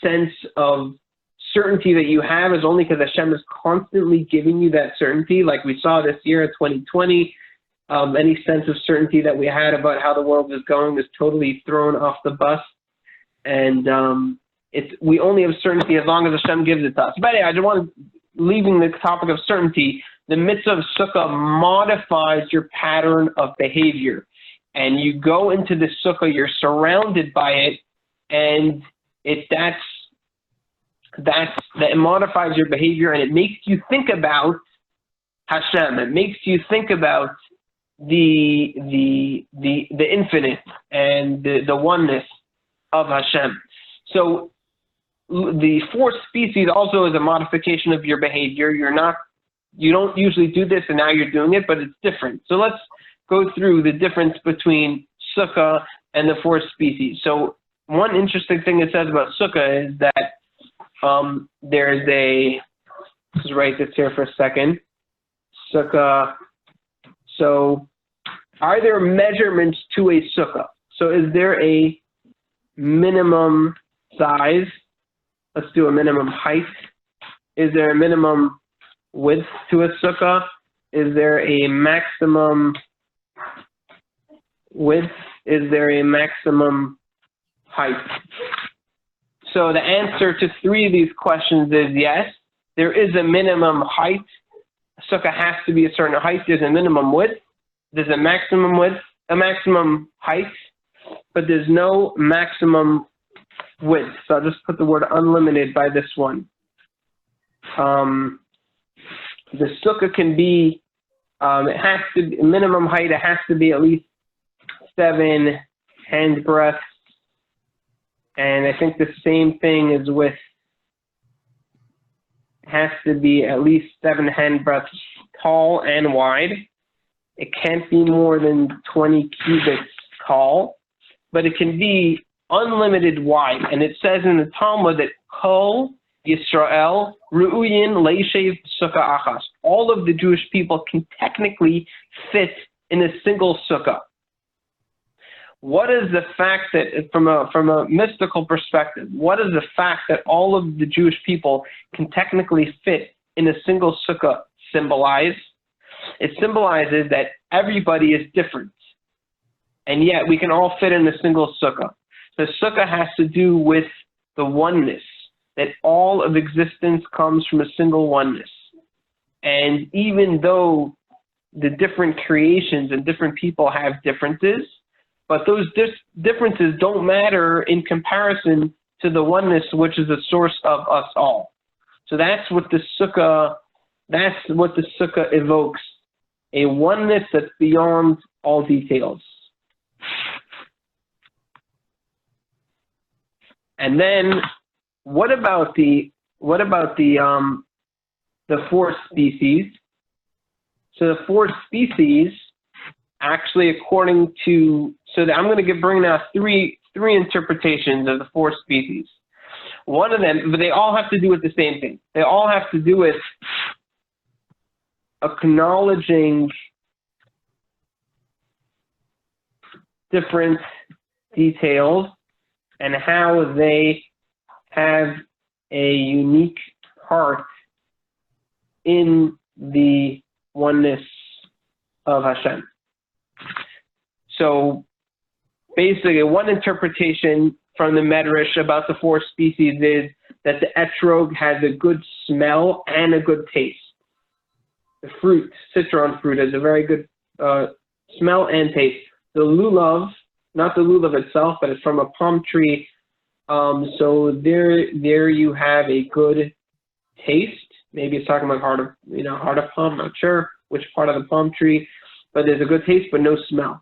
Speaker 1: sense of certainty that you have is only because Hashem is constantly giving you that certainty, like we saw this year in 2020. Any sense of certainty that we had about how the world was going was totally thrown off the bus. And we only have certainty as long as Hashem gives it to us. But anyway, I just want to, leaving the topic of certainty, the mitzvah of Sukkah modifies your pattern of behavior. And you go into the Sukkah, you're surrounded by it, and that modifies your behavior, and it makes you think about Hashem. It makes you think about the infinite and the oneness of Hashem. So the fourth species also is a modification of your behavior. You don't usually do this, and now you're doing it, but it's different. So let's go through the difference between Sukkah and the fourth species. So one interesting thing it says about sukkah is that there's a, let's write this here for a second. Sukkah. So, are there measurements to a sukkah? So, is there a minimum size? Let's do a minimum height. Is there a minimum width to a sukkah? Is there a maximum width? Is there a maximum height? So the answer to 3 of these questions is yes. There is a minimum height. A sukkah has to be a certain height. There's a minimum width. There's a maximum width, a maximum height, but there's no maximum width. So I'll just put the word unlimited by this one. The sukkah can be, it has to be, minimum height, it has to be at least 7 handbreadths. And I think the same thing is with, it has to be at least 7 handbreadths tall and wide. It can't be more than 20 cubits tall, but it can be unlimited wide. And it says in the Talmud that Kol Yisrael Ru'uyin Leishev Sukkah Achas. All of the Jewish people can technically fit in a single sukkah. What is the fact that, from a mystical perspective, what is the fact that all of the Jewish people can technically fit in a single sukkah symbolize? It symbolizes that everybody is different, and yet we can all fit in a single sukkah. The sukkah has to do with the oneness, that all of existence comes from a single oneness. And even though the different creations and different people have differences, but those differences don't matter in comparison to the oneness, which is the source of us all. So that's what the sukkah evokes, a oneness that's beyond all details. And then, what about the 4 species? So the 4 species, actually, according to, I'm going to bring now three interpretations of the 4 species. One of them, but they all have to do with the same thing. They all have to do with acknowledging different details and how they have a unique part in the oneness of Hashem. So basically, one interpretation from the Medrash about the 4 species is that the etrog has a good smell and a good taste. The fruit, citron fruit, has a very good smell and taste. The lulav, not the lulav itself, but it's from a palm tree. So there you have a good taste. Maybe it's talking about heart of palm. I'm not sure which part of the palm tree, but there's a good taste but no smell.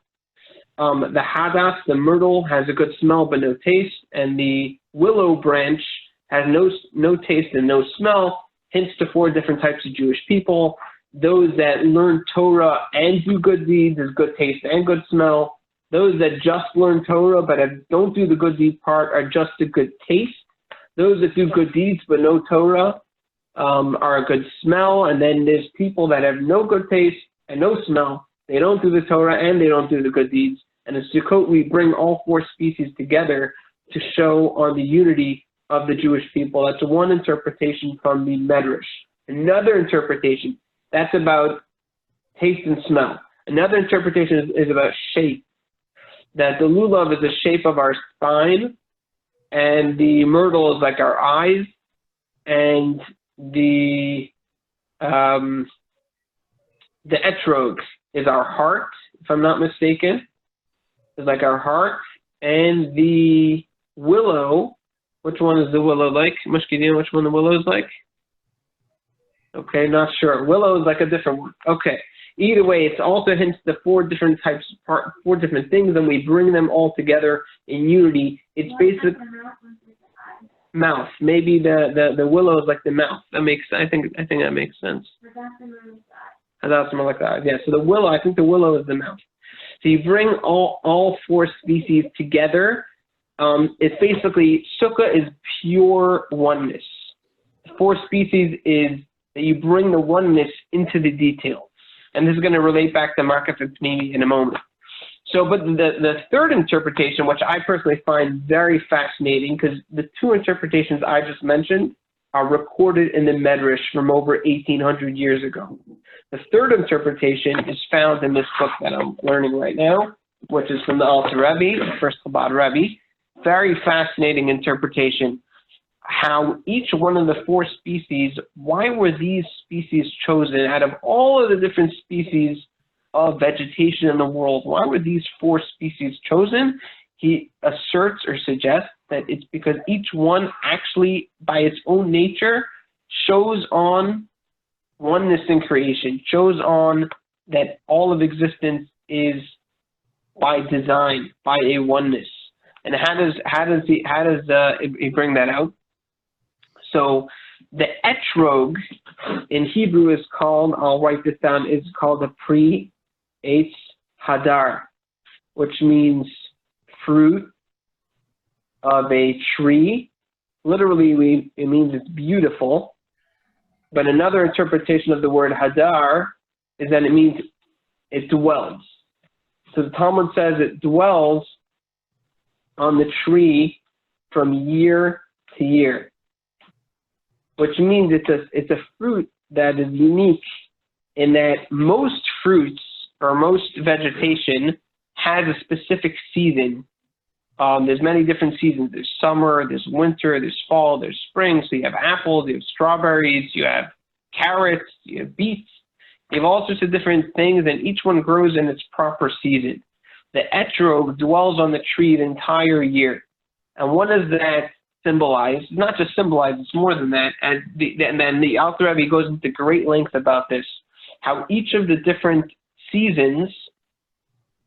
Speaker 1: The hadas, the myrtle, has a good smell but no taste, and the willow branch has no taste and no smell. Hence the 4 different types of Jewish people. Those that learn Torah and do good deeds is good taste and good smell. Those that just learn Torah but don't do the good deed part are just a good taste. Those that do good deeds but no Torah are a good smell. And then there's people that have no good taste and no smell. They don't do the Torah and they don't do the good deeds. And in Sukkot, we bring all 4 species together to show on the unity of the Jewish people. That's one interpretation from the Medrash. Another interpretation, that's about taste and smell. Another interpretation is about shape. That the lulav is the shape of our spine, and the myrtle is like our eyes, and the etrog is our heart, if I'm not mistaken. It's like our heart. And the willow, which one is the willow like? Mushkidin, which one the willow is like? Okay, not sure. Willow is like a different one. Okay. Either way, it's also hints the 4 different types, 4 different things, and we bring them all together in unity. It's basic mouth. Maybe the willow is like the mouth. That makes, I think that makes sense. That's more like that. Yeah. So the willow, I think the willow is the mouth. So you bring all 4 species together It's basically, Sukkah is pure oneness. The 4 species is that you bring the oneness into the details. And this is going to relate back to Marcus and Panini in a moment. So, but the third interpretation, which I personally find very fascinating, because the 2 interpretations I just mentioned are recorded in the Medrash from over 1,800 years ago. The third interpretation is found in this book that I'm learning right now, which is from the Alter Rebbe, the first Chabad Rebbe. Very fascinating interpretation. How each one of the 4 species, why were these species chosen out of all of the different species of vegetation in the world? Why were these 4 species chosen? He asserts or suggests that it's because each one actually, by its own nature, shows on oneness in creation, shows on that all of existence is by design, by a oneness. And how does he bring that out? So the etrog in Hebrew is called, I'll write this down, is called a pre-eitz hadar, which means fruit of a tree. Literally, it means it's beautiful. But another interpretation of the word hadar is that it means it dwells. So the Talmud says it dwells on the tree from year to year, which means it's a fruit that is unique in that most fruits or most vegetation has a specific season. There's many different seasons. There's summer, there's winter, there's fall, there's spring. So you have apples, you have strawberries, you have carrots, you have beets. You have all sorts of different things, and each one grows in its proper season. The etrog dwells on the tree the entire year. And what does that symbolize? Not just symbolize, it's more than that. And then the Alter Rebbe goes into great length about this, how each of the different seasons,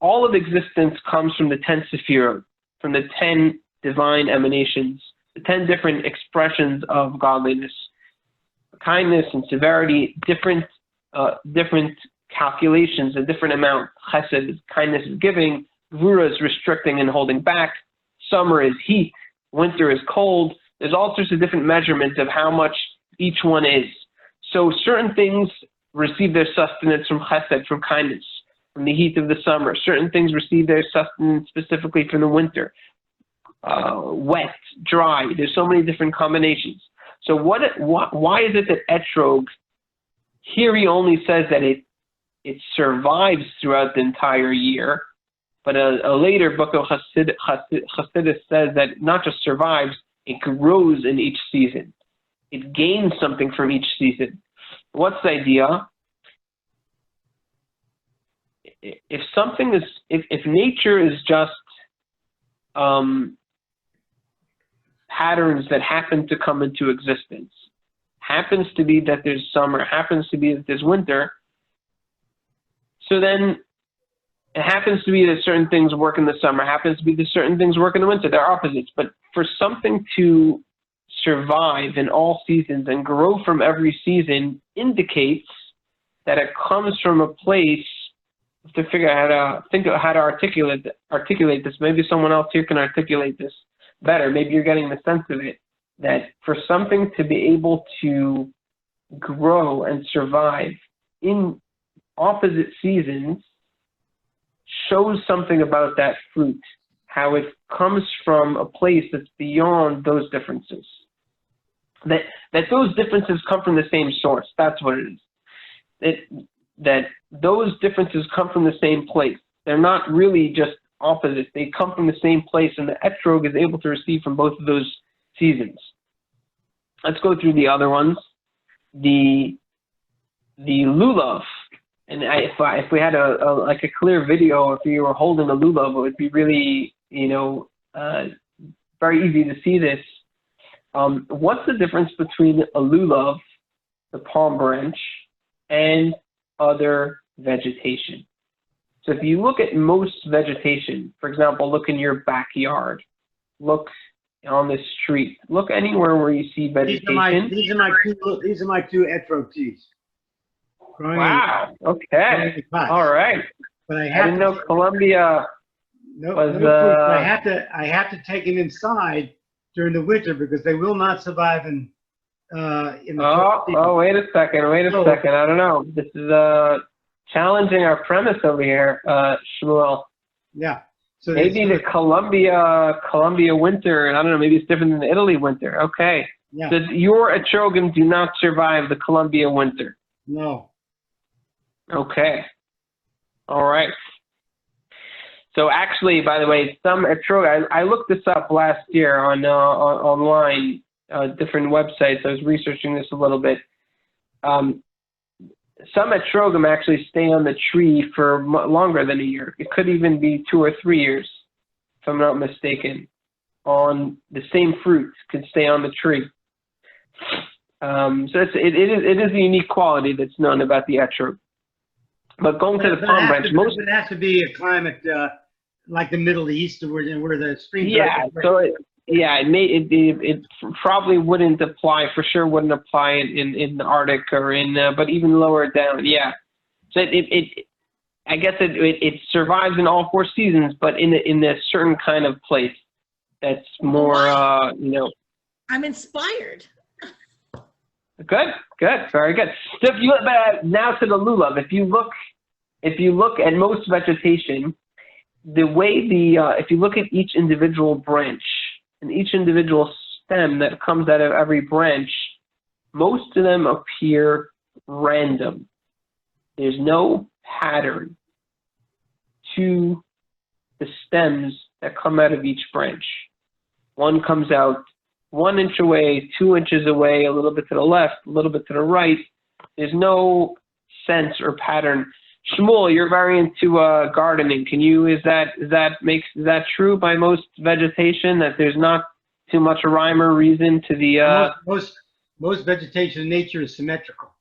Speaker 1: all of existence comes from the 10 Sephirot, from the 10 divine emanations, the 10 different expressions of godliness, kindness and severity, different calculations, a different amount. Chesed is kindness is giving, Gvura is restricting and holding back, summer is heat, winter is cold. There's all sorts of different measurements of how much each one is. So certain things receive their sustenance from chesed, from kindness, from the heat of the summer. Certain things receive their sustenance specifically from the winter. Wet, dry, there's so many different combinations. So why is it that etrog, here he only says that it survives throughout the entire year, but a later book of Chassidus says that it not just survives, it grows in each season. It gains something from each season. What's the idea? If nature is just patterns that happen to come into existence, happens to be that there's summer, happens to be that there's winter, so then it happens to be that certain things work in the summer, happens to be that certain things work in the winter. They're opposites. But for something to survive in all seasons and grow from every season indicates that it comes from a place. To figure out how to articulate this. Maybe someone else here can articulate this better. Maybe you're getting the sense of it, that for something to be able to grow and survive in opposite seasons shows something about that fruit, how it comes from a place that's beyond those differences. That those differences come from the same source. That's what it is. That those differences come from the same place. They're not really just opposites. They come from the same place, and the etrog is able to receive from both of those seasons. Let's go through the other ones. The lulav, and if we had a clear video, if you were holding a lulav, it would be really very easy to see this. What's the difference between a lulav, the palm branch, and other vegetation? So if you look at most vegetation, for example, look in your backyard, look on the street, look anywhere where you see vegetation.
Speaker 4: These are my two etrog trees.
Speaker 1: Wow. Okay. All right.
Speaker 4: But I
Speaker 1: didn't know Colombia
Speaker 4: No,
Speaker 1: Was,
Speaker 4: no fruit. I have to take them inside during the winter because they will not survive in the cold season.
Speaker 1: Oh, wait a second.
Speaker 4: So-
Speaker 1: I don't know. This is challenging our premise over here, Shmuel.
Speaker 4: Yeah. So
Speaker 1: Maybe the Columbia winter, I don't know, maybe it's different than the Italy winter. Okay.
Speaker 4: yeah.
Speaker 1: So your etrogam do not survive the Columbia winter.
Speaker 4: No.
Speaker 1: Okay. All right. So actually, by the way, some etrogam, I looked this up last year on online, different websites. I was researching this a little bit. Some etrogam actually stay on the tree for longer than a year. It could even be 2 or 3 years, if I'm not mistaken. On the same fruit can stay on the tree. So it is a unique quality that's known about the etrog. But going to the palm branch,
Speaker 4: it has to be a climate like the Middle East, where the streams.
Speaker 1: It probably wouldn't apply, for sure wouldn't apply in the Arctic or but even lower down, yeah. So I guess it survives in all 4 seasons, but in a certain kind of place that's more,
Speaker 2: I'm inspired.
Speaker 1: Good, very good. So if you now to the lulav, if you look at most vegetation, the way if you look at each individual branch and each individual stem that comes out of every branch, most of them appear random. There's no pattern to the stems that come out of each branch. One comes out 1 inch away, 2 inches away, a little bit to the left, a little bit to the right. There's no sense or pattern. Shmuel, you're very into gardening. Is that true by most vegetation, that there's not too much rhyme or reason to the
Speaker 4: most vegetation in nature is symmetrical.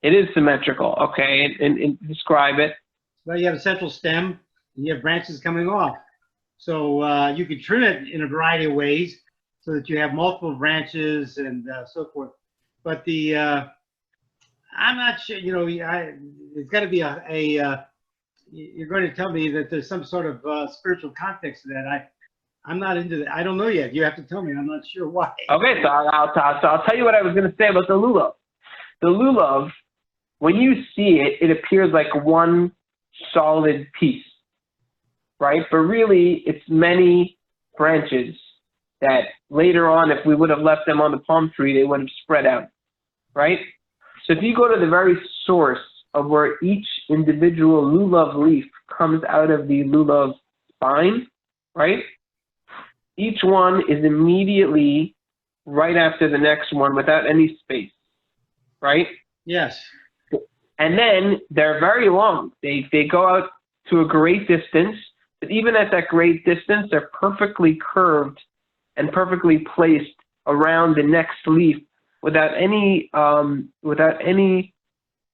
Speaker 1: It is symmetrical. Okay, and describe it.
Speaker 4: Well, you have a central stem and you have branches coming off. So you can trim it in a variety of ways so that you have multiple branches and so forth. But I'm not sure, it's got to be you're going to tell me that there's some sort of spiritual context to that. I'm not into that. I don't know yet. You have to tell me. I'm not sure why.
Speaker 1: Okay, so I'll tell you what I was going to say about the lulav. The lulav, when you see it, it appears like one solid piece, right? But really, it's many branches that later on, if we would have left them on the palm tree, they would have spread out, right? So if you go to the very source of where each individual lulav leaf comes out of the lulav spine, right? Each one is immediately right after the next one without any space, right?
Speaker 4: Yes.
Speaker 1: And then they're very long. They go out to a great distance, but even at that great distance, they're perfectly curved and perfectly placed around the next leaf without any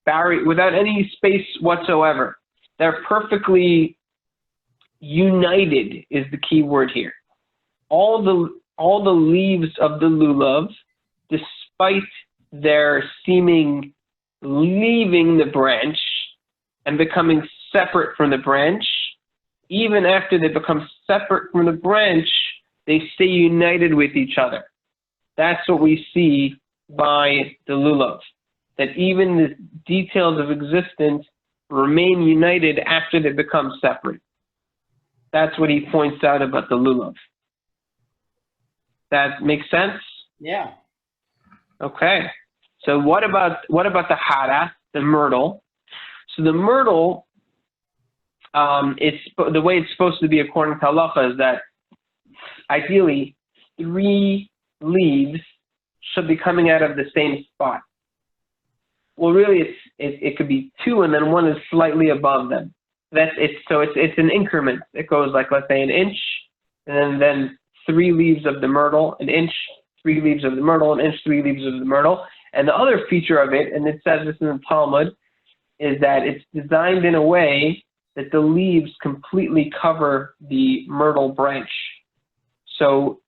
Speaker 1: barrier, without any space whatsoever. They're perfectly united is the key word here. All the leaves of the lulav, despite their seeming leaving the branch and becoming separate from the branch, even after they become separate from the branch, they stay united with each other. That's what we see by the lulav, that even the details of existence remain united after they become separate. That's what he points out about the lulav. That makes sense?
Speaker 4: Yeah.
Speaker 1: Okay. So what about the hara, the myrtle? So the myrtle, the way it's supposed to be according to halacha is that ideally 3 leaves should be coming out of the same spot. Well, really, it could be 2, and then 1 is slightly above them. It's an increment. It goes like, let's say, 1 inch, and then 3 leaves of the myrtle, 1 inch, 3 leaves of the myrtle, 1 inch, 3 leaves of the myrtle. And the other feature of it, and it says this in the Talmud, is that it's designed in a way that the leaves completely cover the myrtle branch. So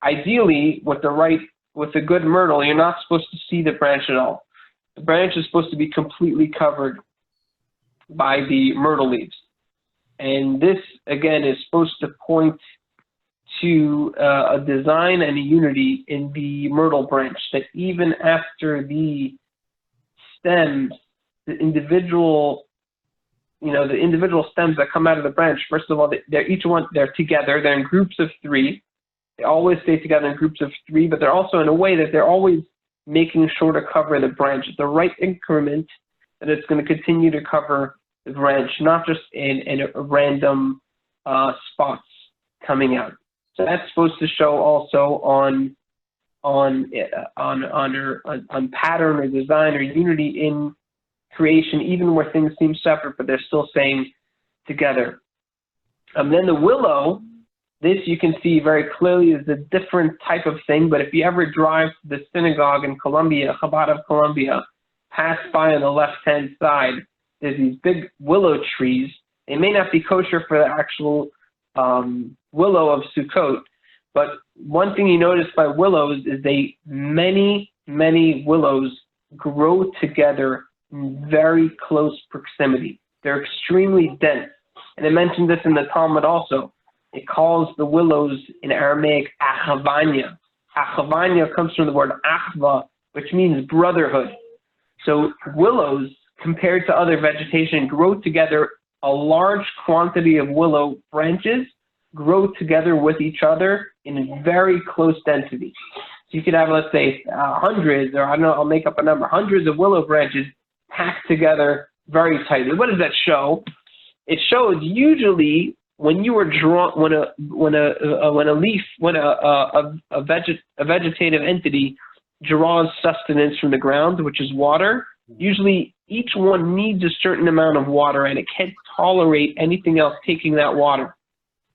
Speaker 1: ideally, with a good myrtle, you're not supposed to see the branch at all. The branch is supposed to be completely covered by the myrtle leaves. And this, again, is supposed to point to a design and a unity in the myrtle branch, that even after the stems, the individual stems that come out of the branch, first of all, they're together, they're in groups of 3. They always stay together in groups of 3, but they're also in a way that they're always making sure to cover the branch at the right increment, that it's going to continue to cover the branch, not just in random spots coming out. So that's supposed to show also on pattern or design or unity in creation, even where things seem separate, but they're still staying together. Then the willow, this you can see very clearly is a different type of thing, but if you ever drive to the synagogue in Columbia, Chabad of Columbia, pass by on the left-hand side, there's these big willow trees. They may not be kosher for the actual willow of Sukkot, but one thing you notice by willows is many willows grow together in very close proximity. They're extremely dense. And I mentioned this in the Talmud also. It calls the willows in Aramaic achavanya. Achavanya comes from the word achva, which means brotherhood. So willows, compared to other vegetation, grow together. A large quantity of willow branches grow together with each other in very close density. So you could have, let's say, hundreds, or I don't know, I'll make up a number, hundreds of willow branches packed together very tightly. What does that show? It shows usually when you are drawn, when a vegetative entity draws sustenance from the ground, which is water, usually each one needs a certain amount of water, and it can't tolerate anything else taking that water.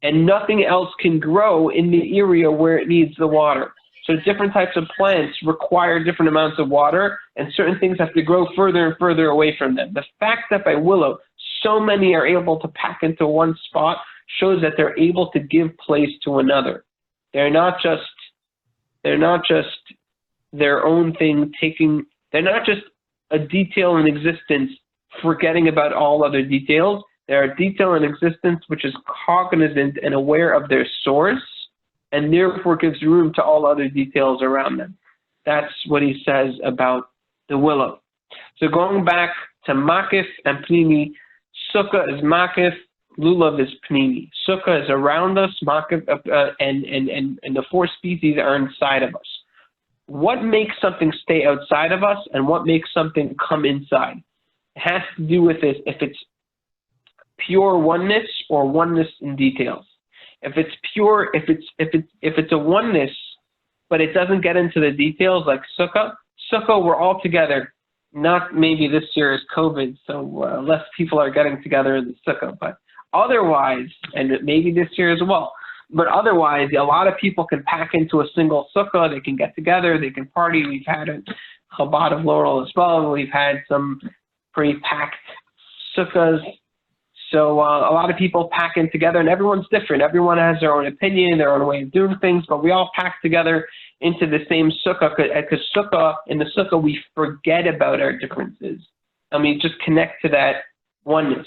Speaker 1: And nothing else can grow in the area where it needs the water. So different types of plants require different amounts of water, and certain things have to grow further and further away from them. The fact that by willow, so many are able to pack into one spot shows that they're able to give place to another. They're not just their own thing they're not just a detail in existence forgetting about all other details. They're a detail in existence which is cognizant and aware of their source, and therefore gives room to all other details around them. That's what he says about the willow. So going back to Makif and Pnimi, Sukkah is Makif, Lulav is Pnimi. Sukkah is around us, Makif, and the 4 species are inside of us. What makes something stay outside of us and what makes something come inside? It has to do with this, if it's pure oneness or oneness in details. If it's pure, if it's a oneness, but it doesn't get into the details like Sukkah, we're all together. Not maybe this year is COVID, so less people are getting together in the Sukkah, but otherwise, and maybe this year as well, but otherwise, a lot of people can pack into a single Sukkah. They can get together, they can party. We've had a Chabad of Laurel as well. We've had some pretty packed Sukkahs. So a lot of people pack in together, and everyone's different. Everyone has their own opinion, their own way of doing things, but we all pack together into the same Sukkah, because in the Sukkah, we forget about our differences, and we just connect to that oneness.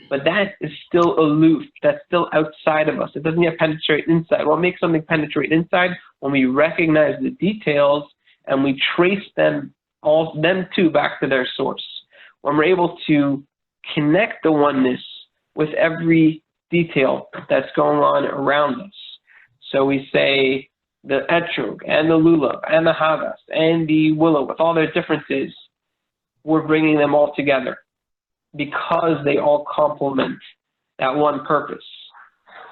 Speaker 1: But that is still aloof. That's still outside of us. It doesn't yet penetrate inside. What makes something penetrate inside? When we recognize the details and we trace them too back to their source. When we're able to connect the oneness with every detail that's going on around us. So we say the etrog and the lulav and the havas and the willow, with all their differences, we're bringing them all together because they all complement that one purpose.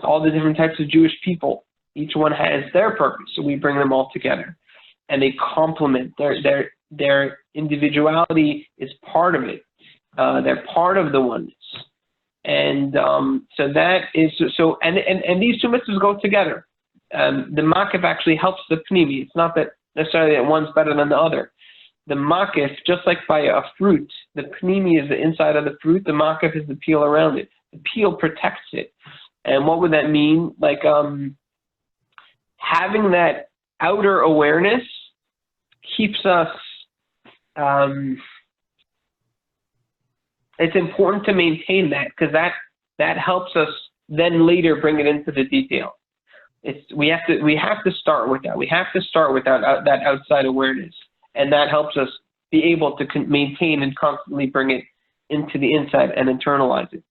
Speaker 1: All the different types of Jewish people, each one has their purpose, so we bring them all together. And they complement, their individuality is part of it. They're part of the oneness. And so that is, and these 2 mitzvahs go together. The makif actually helps the pnimi. It's not that necessarily that one's better than the other. The makif, just like by a fruit, the pnimi is the inside of the fruit, the makif is the peel around it. The peel protects it. And what would that mean? Like having that outer awareness keeps us, it's important to maintain that, because that helps us then later bring it into the detail. We have to start with that. We have to start with that outside awareness, and that helps us be able to maintain and constantly bring it into the inside and internalize it.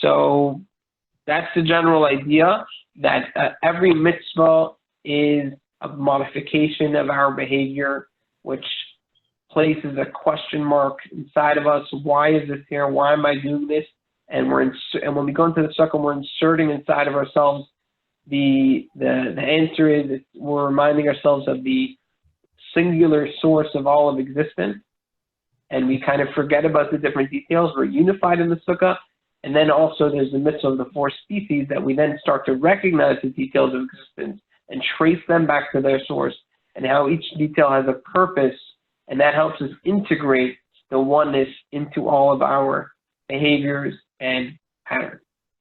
Speaker 1: So that's the general idea, that every mitzvah is a modification of our behavior, which places a question mark inside of us. Why is this here? Why am I doing this? And when we go into the Sukkot, we're inserting inside of ourselves the answer is we're reminding ourselves of the singular source of all of existence, and we kind of forget about the different details. We're unified in the Sukkah, and then also there's the mitzvah of the four species that we then start to recognize the details of existence and trace them back to their source, and how each detail has a purpose, and that helps us integrate the oneness into all of our behaviors and patterns.